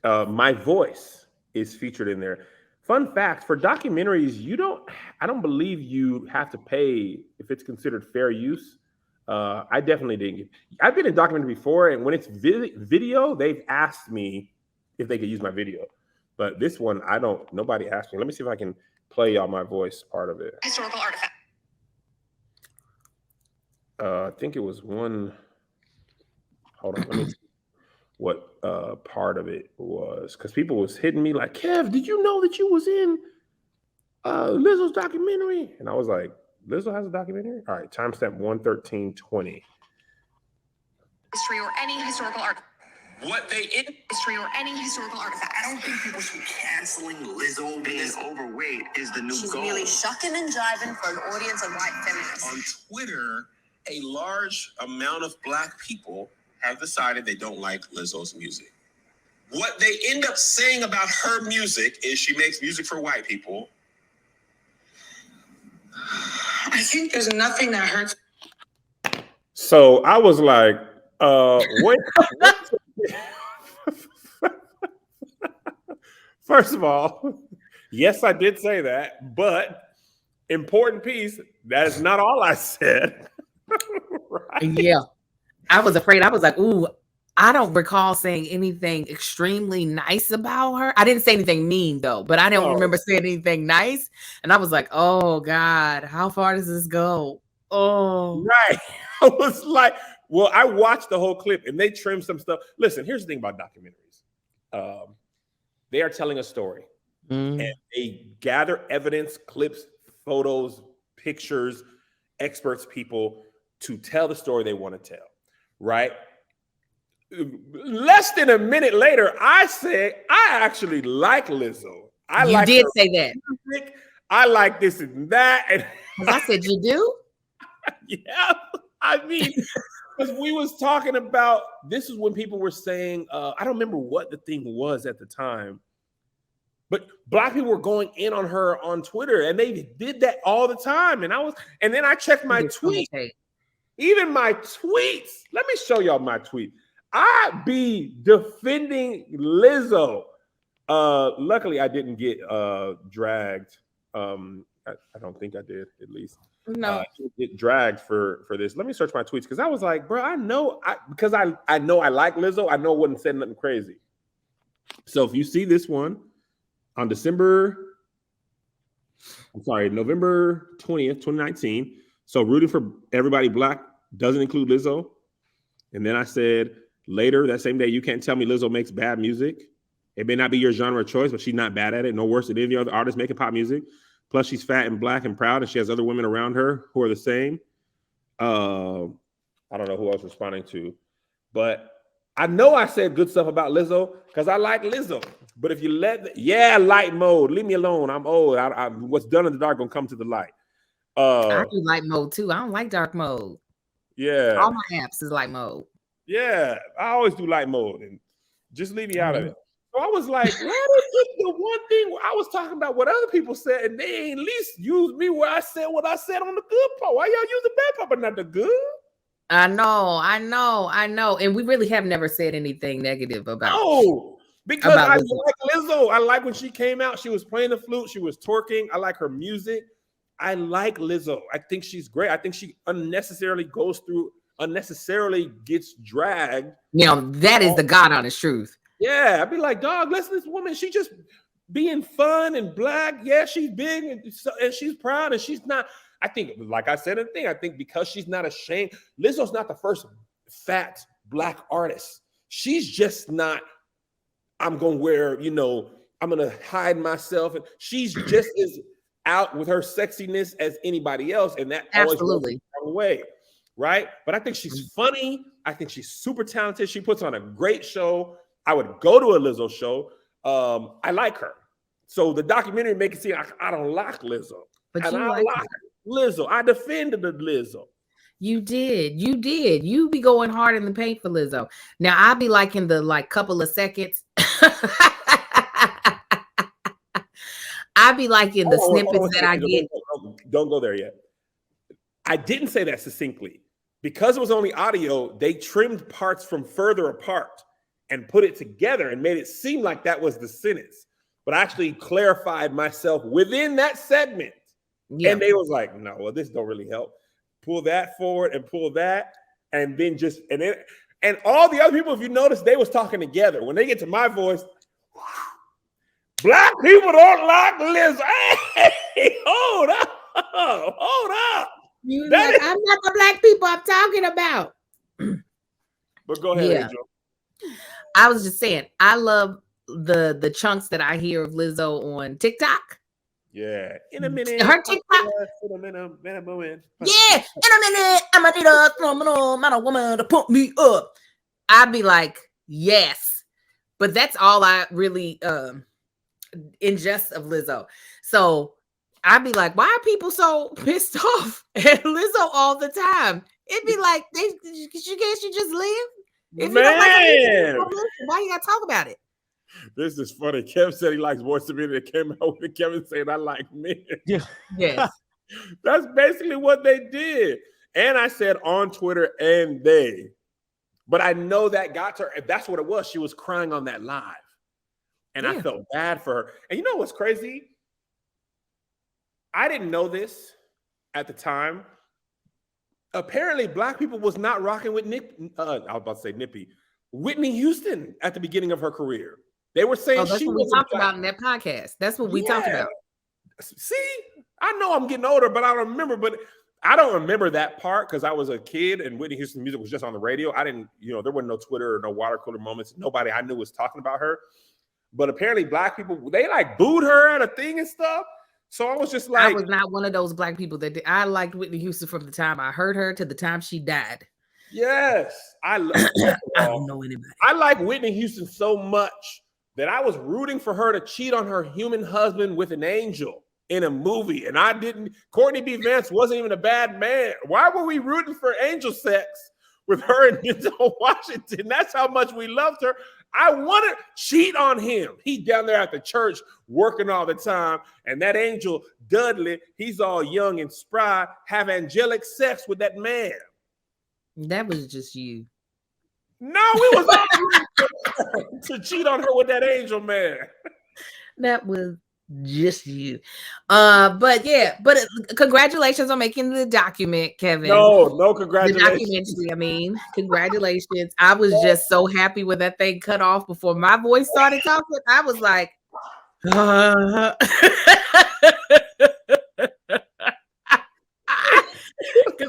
My voice is featured in there. Fun fact, for documentaries, I don't believe you have to pay if it's considered fair use. I definitely didn't. I've been in documentary before, and when it's video, they've asked me if they could use my video. But this one, nobody asked me. Let me see if I can play y'all my voice part of it. Historical artifact. I think it was one. Hold on, let me see what part of it was, because people was hitting me like, Kev, did you know that you was in Lizzo's documentary? And I was like, Lizzo has a documentary? All right, timestamp 1:13:20. History or any historical art. History or any historical artifact. I don't think people should be canceling Lizzo being overweight is the new She's goal. really shucking and jiving for an audience of white feminists. On Twitter, a large amount of Black people have decided they don't like Lizzo's music. What they end up saying about her music is she makes music for white people. I think there's nothing that hurts. So I was like, wait. First of all, yes, I did say that, but important piece, that is not all I said. Right? Yeah. I was afraid. I was like, ooh, I don't recall saying anything extremely nice about her. I didn't say anything mean though, but I don't remember saying anything nice. And I was like, oh God, how far does this go? Oh, right. I was like, well, I watched the whole clip and they trimmed some stuff. Listen, here's the thing about documentaries. They are telling a story and they gather evidence, clips, photos, pictures, experts, people to tell the story they want to tell. Right? Less than a minute later, I said, I actually like Lizzo. You did say that. Music. I like this and that. And I said, you do? Yeah. I mean, because we was talking about, this is when people were saying, I don't remember what the thing was at the time. But black people were going in on her on Twitter, and they did that all the time. And then I checked my tweets. Even my tweets. Let me show y'all my tweet. I be defending Lizzo. Luckily, I didn't get dragged. I don't think I did, at least. No, I didn't get dragged for this. Let me search my tweets because I was like, bro, I know I know I like Lizzo. I know I wouldn't say nothing crazy. So if you see this one on November 20th, 2019. So rooting for everybody black doesn't include Lizzo. And then I said later that same day, you can't tell me Lizzo makes bad music. It may not be your genre of choice, but she's not bad at it. No worse than any other artist making pop music. Plus, she's fat and black and proud, and she has other women around her who are the same. I don't know who else responding to, but I know I said good stuff about Lizzo because I like Lizzo. But if you light mode, leave me alone. I'm old. What's done in the dark gonna come to the light. I do light mode too. I don't like dark mode. Yeah, all my apps is light mode. Yeah, I always do light mode, and just leave me out of it. So I was like, why is the one thing where I was talking about what other people said, and they ain't at least used me where I said what I said on the good part? Why y'all use the bad part but not the good? I know. And we really have never said anything negative about because I like Lizzo. I like when she came out, she was playing the flute, she was twerking. I like her music. I like Lizzo. I think she's great. I think she unnecessarily gets dragged. Now, that is the God honest truth. Yeah, I'd be like, dog, listen to this woman. She just being fun and black. Yeah, she's big and she's proud and she's not. I think, like I said, I think because she's not ashamed, Lizzo's not the first fat black artist. She's just not, I'm going to wear, I'm going to hide myself. And she's just as out with her sexiness as anybody else. And that absolutely always goes the wrong way, right? But I think she's funny. I think she's super talented. She puts on a great show. I would go to a Lizzo show. I like her. So the documentary make it seem like I don't like Lizzo. But and you I like Lizzo. I defended the Lizzo. You did. You be going hard in the paint for Lizzo. Now I'll be like in the couple of seconds. I'll be like in the snippets that I get. Don't go there yet. I didn't say that succinctly. Because it was only audio, they trimmed parts from further apart and put it together and made it seem like that was the sentence. But I actually clarified myself within that segment. Yeah. And they was like, no, well, this don't really help. Pull that forward and pull that. And then and all the other people, if you notice, they was talking together. When they get to my voice, black people don't like Lizzo. Hey, hold up. I'm not the black people I'm talking about. But go ahead, Angel. I was just saying, I love the chunks that I hear of Lizzo on TikTok. Yeah, in a minute. Her TikTok. In a minute. Yeah, in a minute. I'm gonna need a phenomenal amount of woman to pump me up. I'd be like, yes, but that's all I really ingest of Lizzo. So I'd be like, why are people so pissed off at Lizzo all the time? It'd be like, you guys should just live. If you don't like it, why you gotta talk about it? This is funny. Kevin said he likes voice to me. That came out with Kevin saying I like men. Yeah. Yes. That's basically what they did. And I said on Twitter and they. But I know that got to her. If that's what it was, she was crying on that live. And I felt bad for her. And you know what's crazy? I didn't know this at the time. Apparently, black people was not rocking with I was about to say Nippy. Whitney Houston at the beginning of her career. They were saying that's what we talked about in that podcast. That's what we talked about. See, I know I'm getting older, but I don't remember. But I don't remember that part because I was a kid and Whitney Houston music was just on the radio. I didn't, there wasn't no Twitter or no water cooler moments. Nobody I knew was talking about her. But apparently black people, they booed her at a thing and stuff. So I was just like, I was not one of those black people that did. I liked Whitney Houston from the time I heard her to the time she died. Yes. I don't know anybody. I like Whitney Houston so much that I was rooting for her to cheat on her human husband with an angel in a movie. And I didn't. Courtney B. Vance wasn't even a bad man. Why were we rooting for angel sex with her and Denzel Washington? That's how much we loved her. I want to cheat on him. He down there at the church working all the time. And that angel, Dudley, he's all young and spry, have angelic sex with that man. That was just you. No, it was all to cheat on her with that angel man. That was just you. But congratulations on making the document, Kevin. No congratulations. The documentary, I mean, congratulations. I was just so happy when that thing cut off before my voice started talking. I was like, because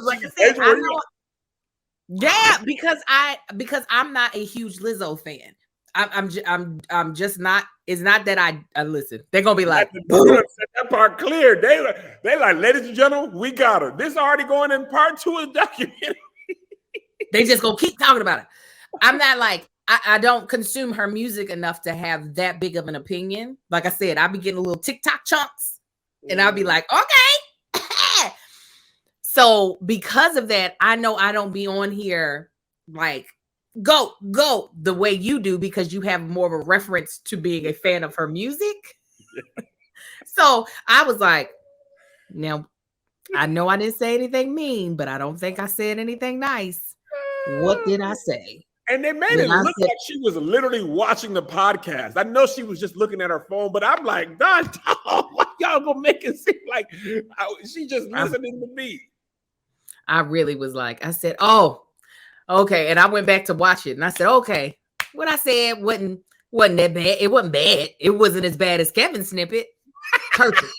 like I said, I know, yeah, because I'm not a huge Lizzo fan. I'm just not. It's not that I listen. They're gonna be like, that part clear. They like, ladies and gentlemen, we got her. This already going in part 2 of the documentary. They just gonna keep talking about it. I'm not like, I don't consume her music enough to have that big of an opinion. Like I said, I'll be getting little TikTok chunks, and I'll be like, okay. So because of that, I know I don't be on here like go the way you do, because you have more of a reference to being a fan of her music. So I was like, now I know I didn't say anything mean, but I don't think I said anything nice. What did I say? And they made it look like she was literally watching the podcast. I know she was just looking at her phone, but I'm like, why y'all gonna make it seem like she just listening to me? I really was like, I said, oh, okay. And I went back to watch it and I said, okay, what I said wasn't that bad. It wasn't bad. It wasn't as bad as Kevin's snippet. Perfect.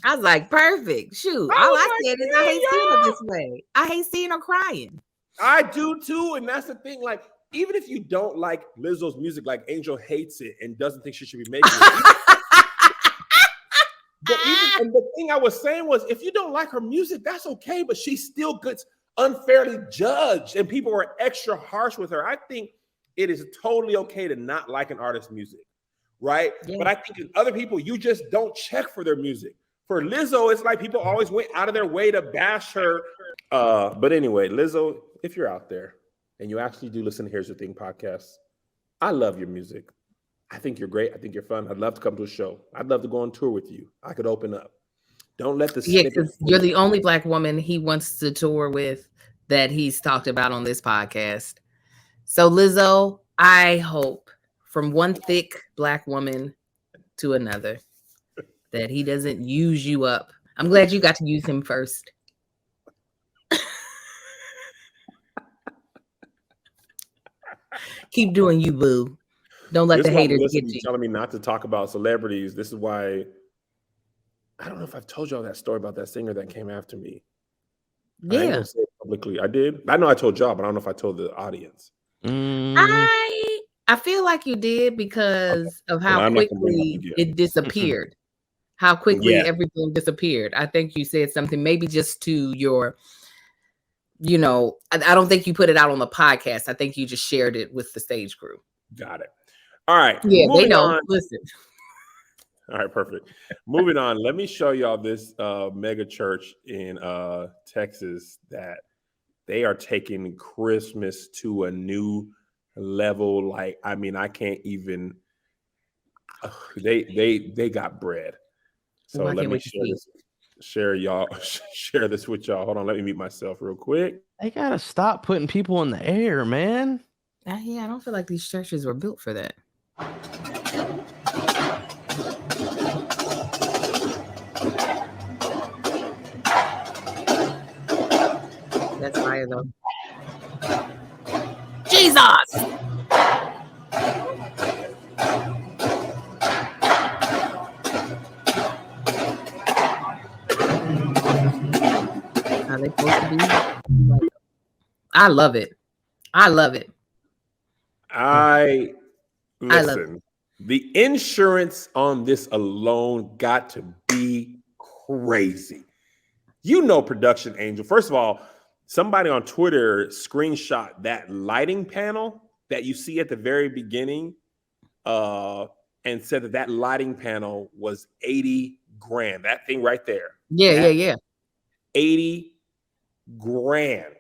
I was like, perfect. Shoot. All I said is I hate seeing her this way. I hate seeing her crying. I do too. And that's the thing. Like, even if you don't like Lizzo's music, like Angel hates it and doesn't think she should be making it. And the thing I was saying was, if you don't like her music, that's okay, but she still gets unfairly judged and people are extra harsh with her. I think it is totally okay to not like an artist's music, right? Yeah. But I think in other people, you just don't check for their music. For Lizzo, it's like people always went out of their way to bash her. But anyway, Lizzo, if you're out there and you actually do listen to Here's the Thing podcast, I love your music. I think you're great. I think you're fun. I'd love to come to a show. I'd love to go on tour with you. I could open up. Don't let the because you're the only Black woman he wants to tour with that he's talked about on this podcast. So Lizzo, I hope from one thick Black woman to another that he doesn't use you up. I'm glad you got to use him first. Keep doing you, boo. Don't let the haters get you. Telling me not to talk about celebrities. This is why I don't know if I've told y'all that story about that singer that came after me. Yeah. I ain't gonna say it publicly. I did. I know I told y'all, but I don't know if I told the audience. I feel like you did because of how quickly it disappeared. How quickly everything disappeared. I think you said something maybe just to your, I don't think you put it out on the podcast. I think you just shared it with the stage crew. Got it. All right. Yeah, they know. Listen. All right, perfect. Moving on. Let me show y'all this mega church in Texas that they are taking Christmas to a new level. Like, I mean, I can't even. They got bread. So let me share this with y'all. Hold on, let me mute myself real quick. They gotta stop putting people in the air, man. Yeah, I don't feel like these churches were built for that. That's fire though. Jesus! Are they supposed to be? I love it. I love it. Listen. The insurance on this alone got to be crazy. Production angel. First of all, somebody on Twitter screenshot that lighting panel that you see at the very beginning and said that lighting panel was $80 grand. That thing right there. Yeah. 80 grand.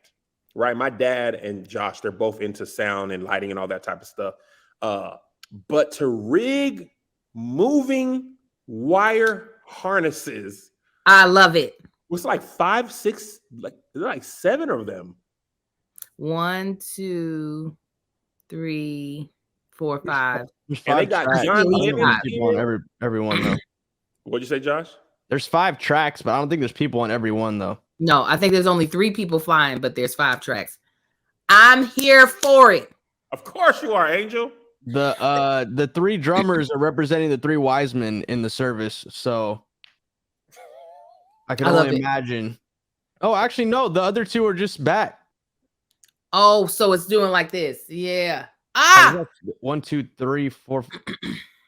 right? My dad and Josh, they're both into sound and lighting and all that type of stuff. But to rig moving wire harnesses, I love it. was like 5, 6, like 7 of them. 1, 2, 3, 4, 5. And they got John Lennon. People on everyone though. What'd you say, Josh? There's 5 tracks, but I don't think there's people on every one though. No, I think there's only 3 people flying, but there's 5 tracks. I'm here for it. Of course you are, Angel. The 3 drummers are representing the 3 wise men in the service, so I can only imagine. Oh, actually, no, the other 2 are just back. Oh, so it's doing like this. Yeah. 1, 2, 3, 4.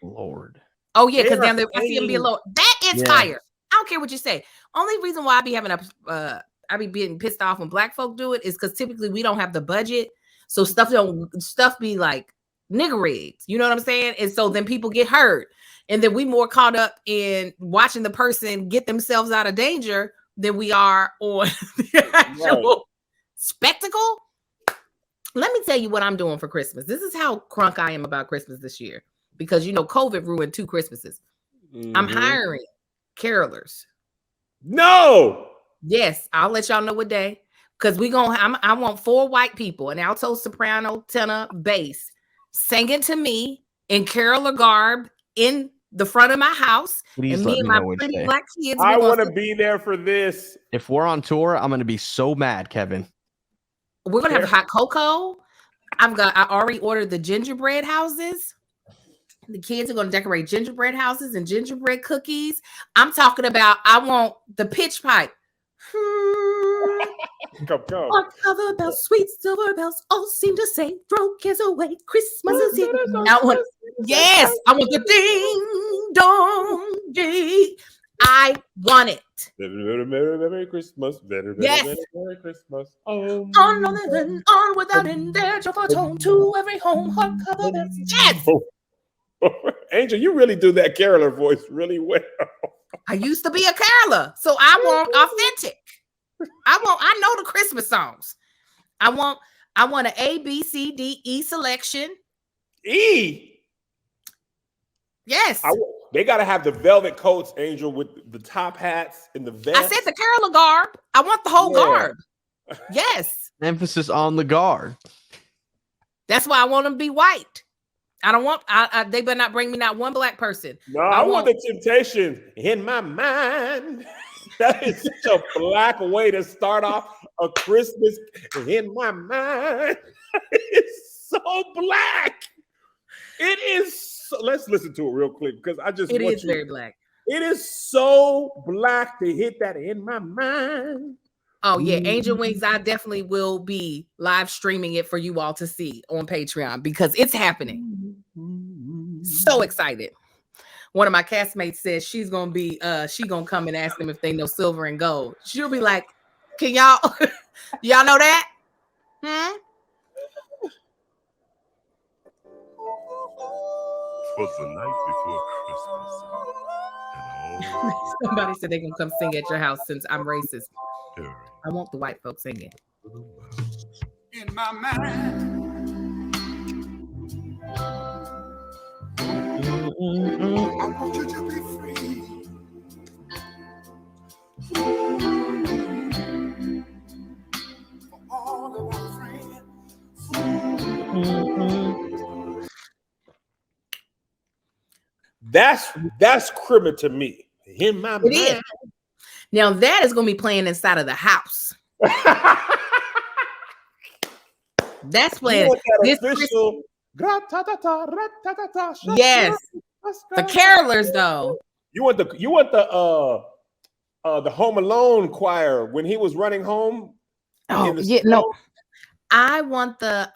Lord. Oh, yeah, because then I see them be low. That is fire. I don't care what you say. Only reason why I be having I be getting pissed off when black folk do it is because typically we don't have the budget. So stuff be like nigger rigs. You know what I'm saying? And so then people get hurt. And then we more caught up in watching the person get themselves out of danger than we are on the actual spectacle. Let me tell you what I'm doing for Christmas. This is how crunk I am about Christmas this year. Because, you know, COVID ruined 2 Christmases. I'm hiring carolers. No. Yes, I'll let y'all know what day. Because I want 4 white people, an alto, soprano, tenor, bass, singing to me in caroler garb in the front of my house. Please and let me and me my know which pretty day. black kids. I want to be there for this. If we're on tour, I'm going to be so mad, Kevin. We're going to have hot cocoa. I already ordered the gingerbread houses. The kids are going to decorate gingerbread houses and gingerbread cookies. I'm talking about, I want the pitch pipe. Come. Other bells, sweet silver bells, all seem to say, throw cares away, Christmas is here. I want the ding dong ding. I want it. Merry Christmas. Yes. Merry Christmas. On without in there, for tone to every home, heart cover bells. Yes. Angel, you really do that caroler voice really well. I used to be a caroler, so I want authentic. I know the Christmas songs. I want an A, B, C, D, E selection. E. Yes. They got to have the velvet coats, Angel, with the top hats and the vest. I said the caroler garb. I want the whole garb. Yes. Emphasis on the guard. That's why I want them to be white. I don't want. They better not bring me not one black person. No, I want the Temptations in my mind. That is such a black way to start off a Christmas. In my mind, it's so black. It is. Let's listen to it real quick because I just. It is very black. It is so black to hit that in my mind. Oh yeah, Angel Wings. I definitely will be live streaming it for you all to see on Patreon because it's happening. So excited. One of my castmates says she's gonna come and ask them if they know silver and gold. She'll be like, "Can y'all know that?" Was the night before Christmas. Somebody said they're gonna come sing at your house since I'm racist. I want the white folks singing. In my mind. I want you to be free. For all of our friends. That's criminal to me. In my mind. Is. Now that is going to be playing inside of the house. That's playing. That official. Yes, the carolers though. You want the Home Alone choir when he was running home. Oh yeah, no. I want the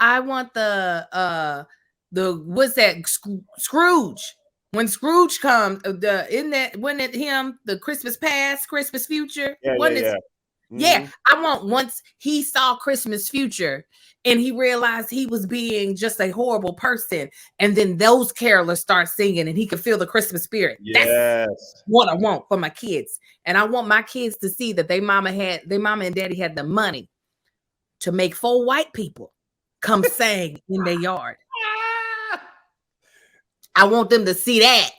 what's that? Scrooge. When Scrooge comes, the Christmas past, Christmas future? Yeah, I want once he saw Christmas future and he realized he was being just a horrible person, and then those carolers start singing and he could feel the Christmas spirit. Yes. That's what I want for my kids. And I want my kids to see that their mama and daddy had the money to make 4 white people come sing in their yard. I want them to see that.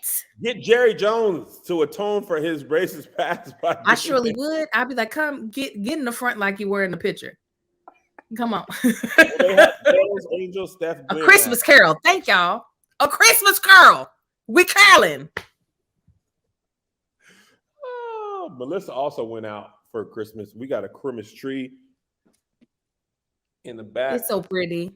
Get Jerry Jones to atone for his racist past. I surely would. I'd be like, come get in the front like you were in the picture. Come on. They have Bells, Angel, Steph, A Christmas Carol. Thank y'all. A Christmas Carol. We caroling. Oh, Melissa also went out for Christmas. We got a Christmas tree in the back. It's so pretty.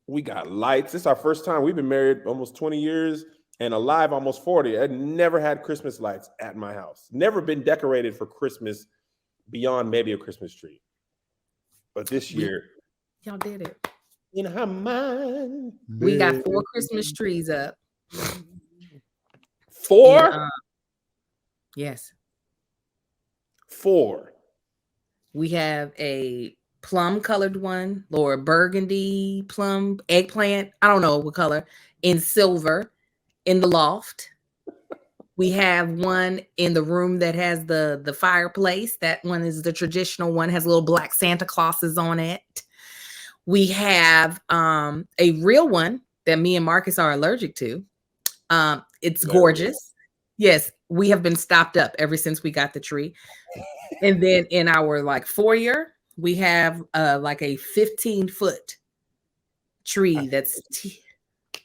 We got lights. It's our first time. We've been married almost 20 years and alive almost 40. I never had Christmas lights at my house. Never been decorated for Christmas beyond maybe a Christmas tree. But this year, y'all did it. In her mind. We got 4 Christmas trees up. 4? And, yes. 4. We have a plum colored one, or burgundy, plum, eggplant. I don't know what color. In silver in the loft. We have one in the room that has the fireplace. That one is the traditional one, has little black Santa Clauses on it. We have a real one that me and Marcus are allergic to. It's gorgeous. Yes, we have been stopped up ever since we got the tree. And then in our like foyer, we have like a 15-foot tree that's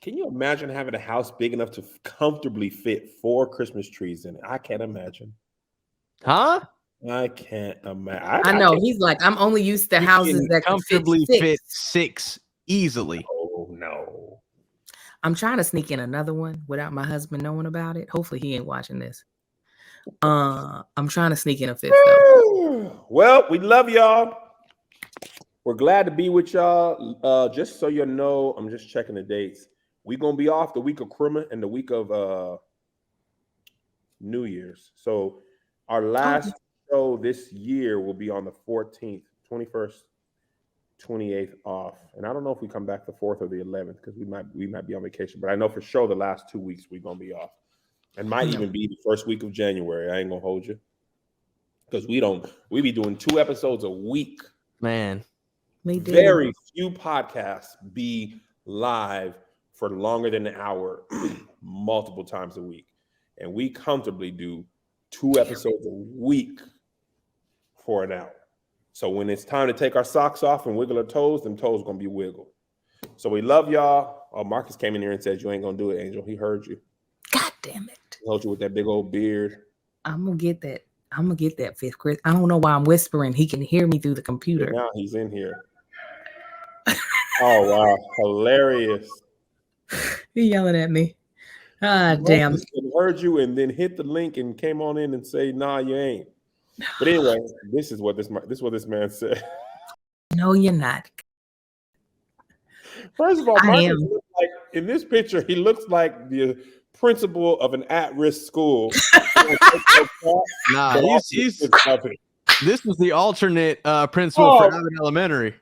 Can you imagine having a house big enough to comfortably fit 4 Christmas trees in it? I can't imagine. Huh? I can't imagine. I know. He's like, I'm only used to houses that comfortably can fit 6 easily. Oh, no. I'm trying to sneak in another one without my husband knowing about it. Hopefully he ain't watching this. I'm trying to sneak in a 5th though. Well, we love y'all. We're glad to be with y'all. Just so you know, I'm just checking the dates. We're going to be off the week of Christmas and the week of New Year's. So our last show this year will be on the 14th, 21st, 28th off. And I don't know if we come back the 4th or the 11th because we might be on vacation. But I know for sure the last 2 weeks we're going to be off. And might even be the first week of January. I ain't going to hold you. Because we be doing 2 episodes a week. Man. Very few podcasts be live for longer than an hour multiple times a week. And we comfortably do 2 episodes a week for an hour. So when it's time to take our socks off and wiggle our toes, them toes going to be wiggled. So we love y'all. Oh, Marcus came in here and said, you ain't going to do it, Angel. He heard you. God damn it. He told you with that big old beard. I'm going to get that. I'm going to get that 5th Chris. I don't know why I'm whispering. He can hear me through the computer. And now he's in here. Oh, wow. Hilarious. He yelling at me. Ah, damn. He heard you and then hit the link and came on in and say, nah, you ain't. But anyway, this is what this man said. No, you're not. First of all, Marcus looks like, in this picture, he looks like the principal of an at-risk school. Nah, he's this was the alternate principal for Abbott Elementary.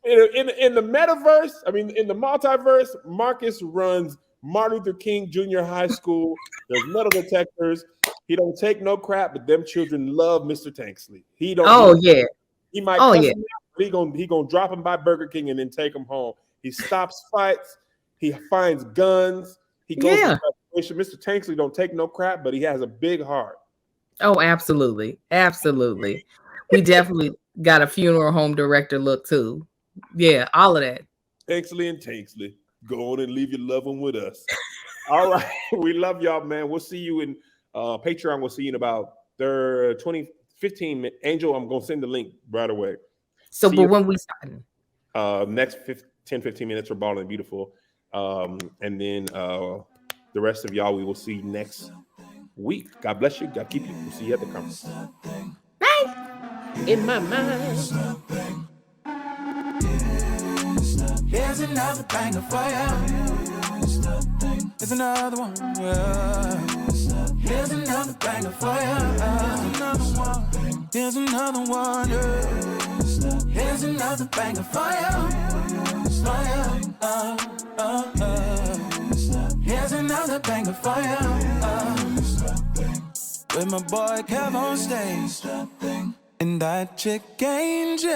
In the metaverse, I mean, in the multiverse, Marcus runs Martin Luther King Jr. High School. There's metal detectors. He don't take no crap, but them children love Mr. Tanksley. He don't. Oh yeah. He might. Oh yeah. He gonna drop him by Burger King and then take him home. He stops fights. He finds guns. He goes. Yeah. Mr. Tanksley don't take no crap, but he has a big heart. Oh, absolutely, absolutely. We definitely got a funeral home director look too. Yeah, all of that. Tanksley, go on and leave your loved one with us. All right, we love y'all, man. We'll see you in Patreon. We'll see you in about 15 minutes. Angel, I'm gonna send the link right away. So, but when we starting? Next 10-15 minutes for Ball and Beautiful, and then the rest of y'all we will see next week. God bless you. God keep you. We'll see you at the conference. Bye. In my mind. Here's another banger for you. Here's another one. Here's another banger for you. Here's another one. Here's another banger for you. Here's another banger for you. With my boy Kev on stage. And that chick angel